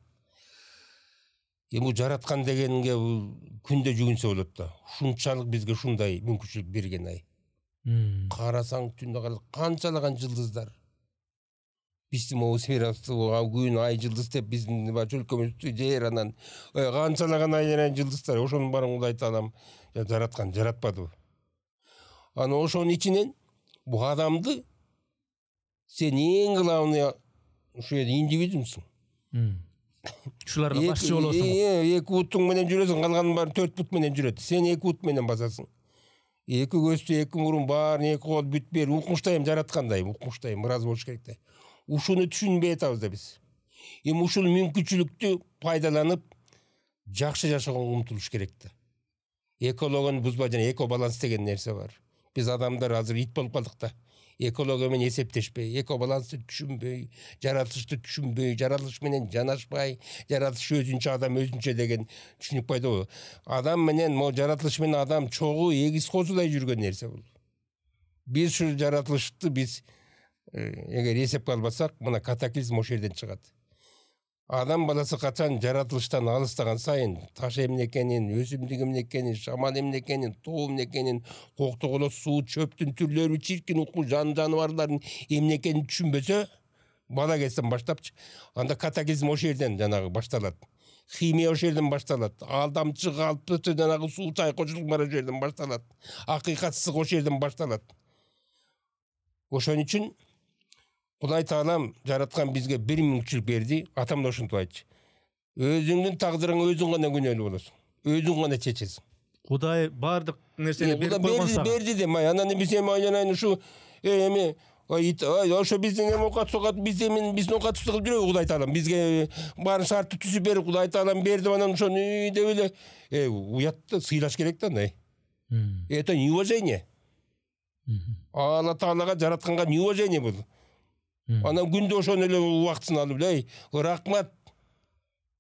Эми жараткан дегенге күндө жүгүнсө болот да. Ушунчалык бизге ушундай мүмкүнчүлүк берген ай. Карасаң түндө канчалаган жылдыздар. биздин могу сферасы күн ай жылдыз деп биздин өлкөбүздү жер анан канчалаган айдан жылдыздар ошонун баарын Кудай Таалам жараткан жаратпадыбы. Анан ошонун ичинен бул адамды сен эң главный ушу индивидуумсуң. Ушуларга башчы болосуң. 2 буттуң менен жүрөсүң, калганын баары 4 бут менен жүрөт. Сен 2 бут менен басасың. 2 көздү, 2 мурун баарын 2 кол бүт бер, укмуштайм жараткандай, укмуштайм ыраазы болуш керек да. Ушуну түшүнбөй атабыз да биз. Эми ушул мүмкүнчүлүктү пайдаланып жакшы жашоого умтулуш керек да. Экологияны бузбай жана эко баланс деген нерсе бар. Биз адамдар азыр ит болуп калдык да. Экология менен эсептешпей, эко балансты түшүнбөй, жаратылышты түшүнбөй, жаратылыш менен жанашпай, жаратылыш өзүнчө, адам өзүнчө деген түшүнүк пайда болду. Адам менен жаратылыш менен адам чогуу эгиз козулай жүргөн нерсе бул. Биз ушу жаратылышты биз эгер эсепке албасак, мына катаклизм ошол жерден чыгат. Адам баласы качан жаратылыштан алыстаган сайын таш эмне экенин, өсүмдүк эмне экенин, шамал эмне экенин, тоо эмне экенин, коктогуло суу, чөптүн түрлөрү, чиркин укмуш жаныбарлардын эмне экенин түшүнбөсө, бала кезден баштапчы, анда катаклизм ошол жерден жанагы башталат. Химия ошол жерден башталат. Алдамчы, калпчы жанагы суу чайкоочулук ошол жерден башталат. Акыйкатсыздык ошол жерден башталат. Ошон үчүн Кудай Таалам жараткан бизге бир мүмкүнчүлүк берди. Атам да ушинтип айтчу. Өзүңдүн тагдырыңа өзүң гана күнөөлүү болосуң. Өзүң гана чечесиң. Кудай баардык нерсени берип койгон сага. Берди де, анан биз эми айланайын ушу эми ошо биздин эми окат сокат биздин окатыбызды кылып жүрөбү Кудай Таалам. Бизге баарын шартты түзүп берип Кудай Таалам берди, анан ошону деп эле уятты, сыйлаш керек да андай. Это неуважение. Алла Таалага жаратканга неуважение бул. Анан күндө ошону эле убактысын алып,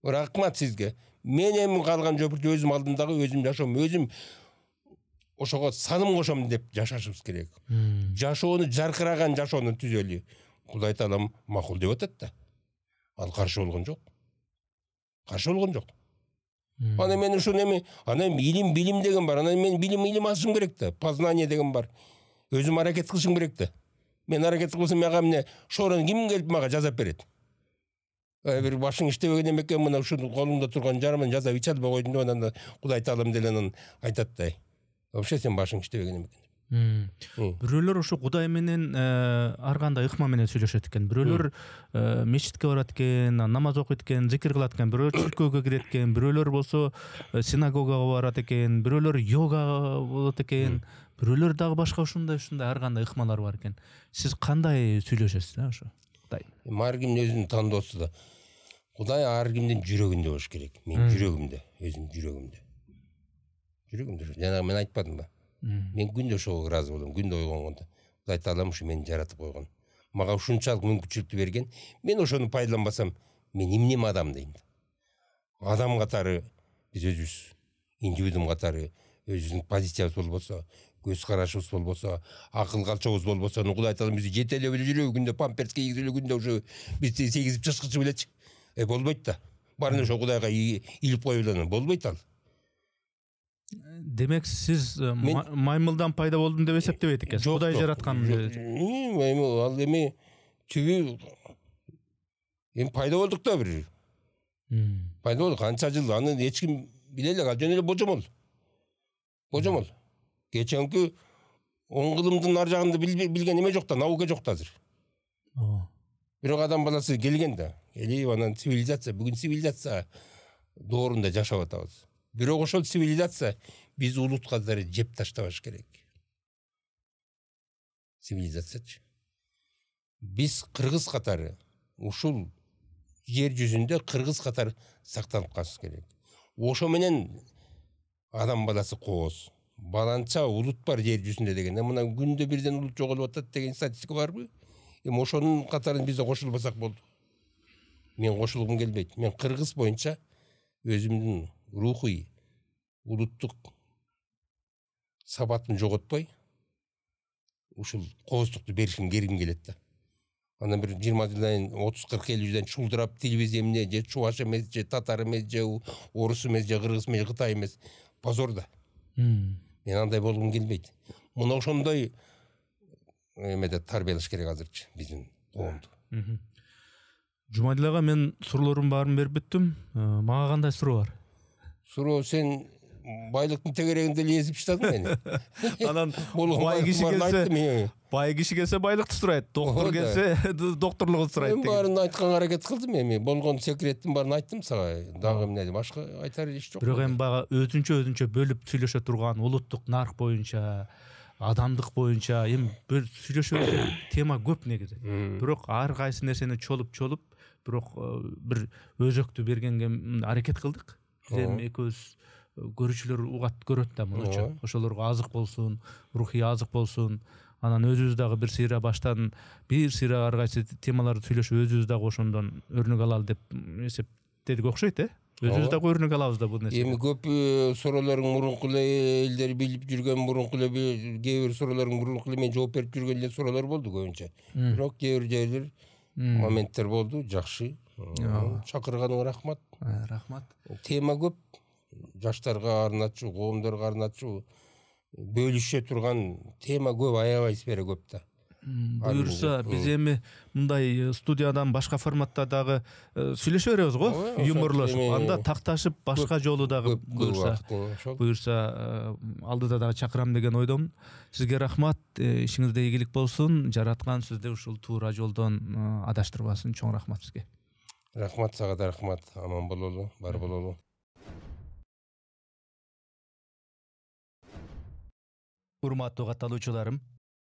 рахмат сизге. Мен эми калган жопурду өзүм алдымдагы өзүм жашоом, өзүм ошого саным кошом деп жашашыбыз керек. Жашоону жаркыраган жашоону түзөлү. Кудай Таалам макул деп атат да. Ал каршы болгон жок. Анан мен ушуну эми, анан билим деген бар. Анан мен билим ашышым керек да. Познание деген бар. Өзүм аракет кылышым керек да. Мен аракет кылсам мага эмне шорону ким келип мага жазап берет? Бир башың иштебеген эмекен, мына ушул колуңда турган жарымын жазап ич албай койдуң деп анан Кудай Таалам деле анан айтат да. Вообще сен башың иштебеген эмекен. Бирөөлөр ушу Кудай менен ар кандай ыкма менен сүйлөшөт экен. Бирөөлөр мечитке барат экен, намаз окуйт экен, зикир кылат экен, бирөөлөр чиркөөгө кирет экен, бирөөлөр болсо синагогага барат экен, бирөөлөр йога болот экен, бирөөлөр дагы башка ушундай ар кандай ыкмалар бар экен. Сиз кандай сүйлөшөсүз ошо? Кудай. Ар кимдин өзүнүн тандоосу да. Кудай ар кимдин жүрөгүндө болуш керек. Мен жүрөгүмдө, өзүм жүрөгүмдө. Жана мен айтпадымбы? Мен күндө ошого ыраазы болом, күндө ойгонгондо. Кудай Таалам ушу мени жаратып койгон. Мага ушунчалык мүмкүнчүлүктү берген. Мен ошону пайдаланбасам, мен эмнеме адам дейм. Адам катары биз өзүбүз, индивидуум катары өзүбүздүн позициябыз болбосо, көз карашыбыз болбосо, акыл калчобуз болбосо, Кудай Таалам бизди жетелеп эле жүрөбү, күндө памперс кийгиз эле күндө ушу бизди сегизип чычкычы белечи. Болбойт да. Барын ошо Кудайга илип коюп эле болбойт ал. Демек сиз маймылдан пайда болдум деп эсептебейт экенсиз. Кудай жараткан. Маймыл ал эми түбү эми пайда болдук да бир. Пайда болдук, канча жыл аны эч ким биле элек, ал жөн эле божомол. Кеченки оң кылымдын ар жагында билген эме жок да, наука жок да азыр. Бирок адам баласы келген да. Элип анан цивилизация, бүгүн цивилизация доорунда жашап атабыз. Бирок ошол цивилизация биз улутказдары жеп таштабаш керек. Цивилизациячы. Биз кыргыз катары ушул жер жүзүндө кыргыз катары сакталып калыш керек. Ошо менен адам баласы кооз. Баланча улут бар жер жүзүндө деген. Мына күндө бирден улут жоголуп атат деген статистика барбы? Эми ошонун катарына биз да кошулбасак болду. Мен кошулгум келбейт. Мен кыргыз боюнча өзүмдүн рухий, улуттук сабатын жоготпой, ушул кооздукту беришим келет да. Анан бир 20 жылдан 30-40-50 жылдан чулдурап тилибиз эмне, же чуваш эмес, же татар эмес, же орус эмес, же кыргыз эмес, кытай эмес, позор да. Мен андай болгум келбейт. Мына ошондой эмеде тарбиялаш керек азырчы биздин коомду. Жумадил ага, мен суроолордун баарын берип бүттүм. Мага кандай суроо бар? Суроо, сен байлыктын тегерегинде лезип иштадың мени. Анан бай киши келсе байлыкты сурайт, доктор келсе докторлугун сурайт. Мен баарын айтканга аракет кылдым, эми болгон секреттин баарын айттым сага. Дагы эмне, башка айтар иш жок. Бирок эми бага өзүнчө бөлүп сүйлөшө турган улуттук нарк боюнча, адамдык боюнча эми бир сүйлөшөбүз тема көп негизи. Бирок ар кайсы нерсени чолуп, бирок бир өзөктү бергенге аракет кылдык. Биз эми экөөбүз көрүүчүлөр угат көрөт да мынучу. Ошолорго азык болсун, рухий азык болсун. Анан өзүбүз дагы бир сыйра баштан бир сыйра ар кайсы темаларды сүйлөшүп өзүбүз дагы ошондон өрнөк алалы деп эсептедик окшойт, Өзүбүз дагы өрнөк алабыз да бул нерсе. Эми көп суроолордун мурунку элдер билип жүргөн, мурунку кээ бир суроолордун мурунку мен жооп берип жүргөн эле суроолор болду көбүнчө. Бирок кээ бир жерлер моменттер болду, жакшы. Чакырганыңа рахмат. Рахмат. Тема көп. Жаштарга арнатчу, коомдорго арнатчу, бөлүшө турган тема көп, аябай сфера көп да. Буюрса биз эми мындай студиядан башка форматта дагы сүйлөшө беребиз го, юморлошуп, анда такташып башка жолу дагы буюрса алдыда дагы чакырам деген ойдомун. Сизге рахмат, ишиңизде ийгилик болсун, жараткан сизди ушул туура жолдон адаштырбасын. Чоң рахмат сизге. Рахмат сага да рахмат. Аман бололу, бар бололу. Урматтуу катталуучуларым,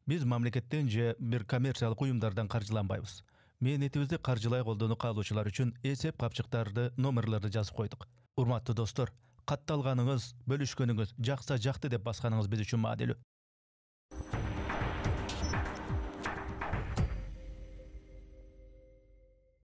биз мамлекеттен же бир коммерциялык уюмдардан каржыланбайбыз. Мээнетибизди каржылай колдонуу каалоочулар үчүн эсеп капчыктарды, номерлерди жазып койдук. Урматтуу достор, катталганыңыз, бөлүшкөнүңүз, жакса жакты деп басканыңыз биз үчүн маанилүү.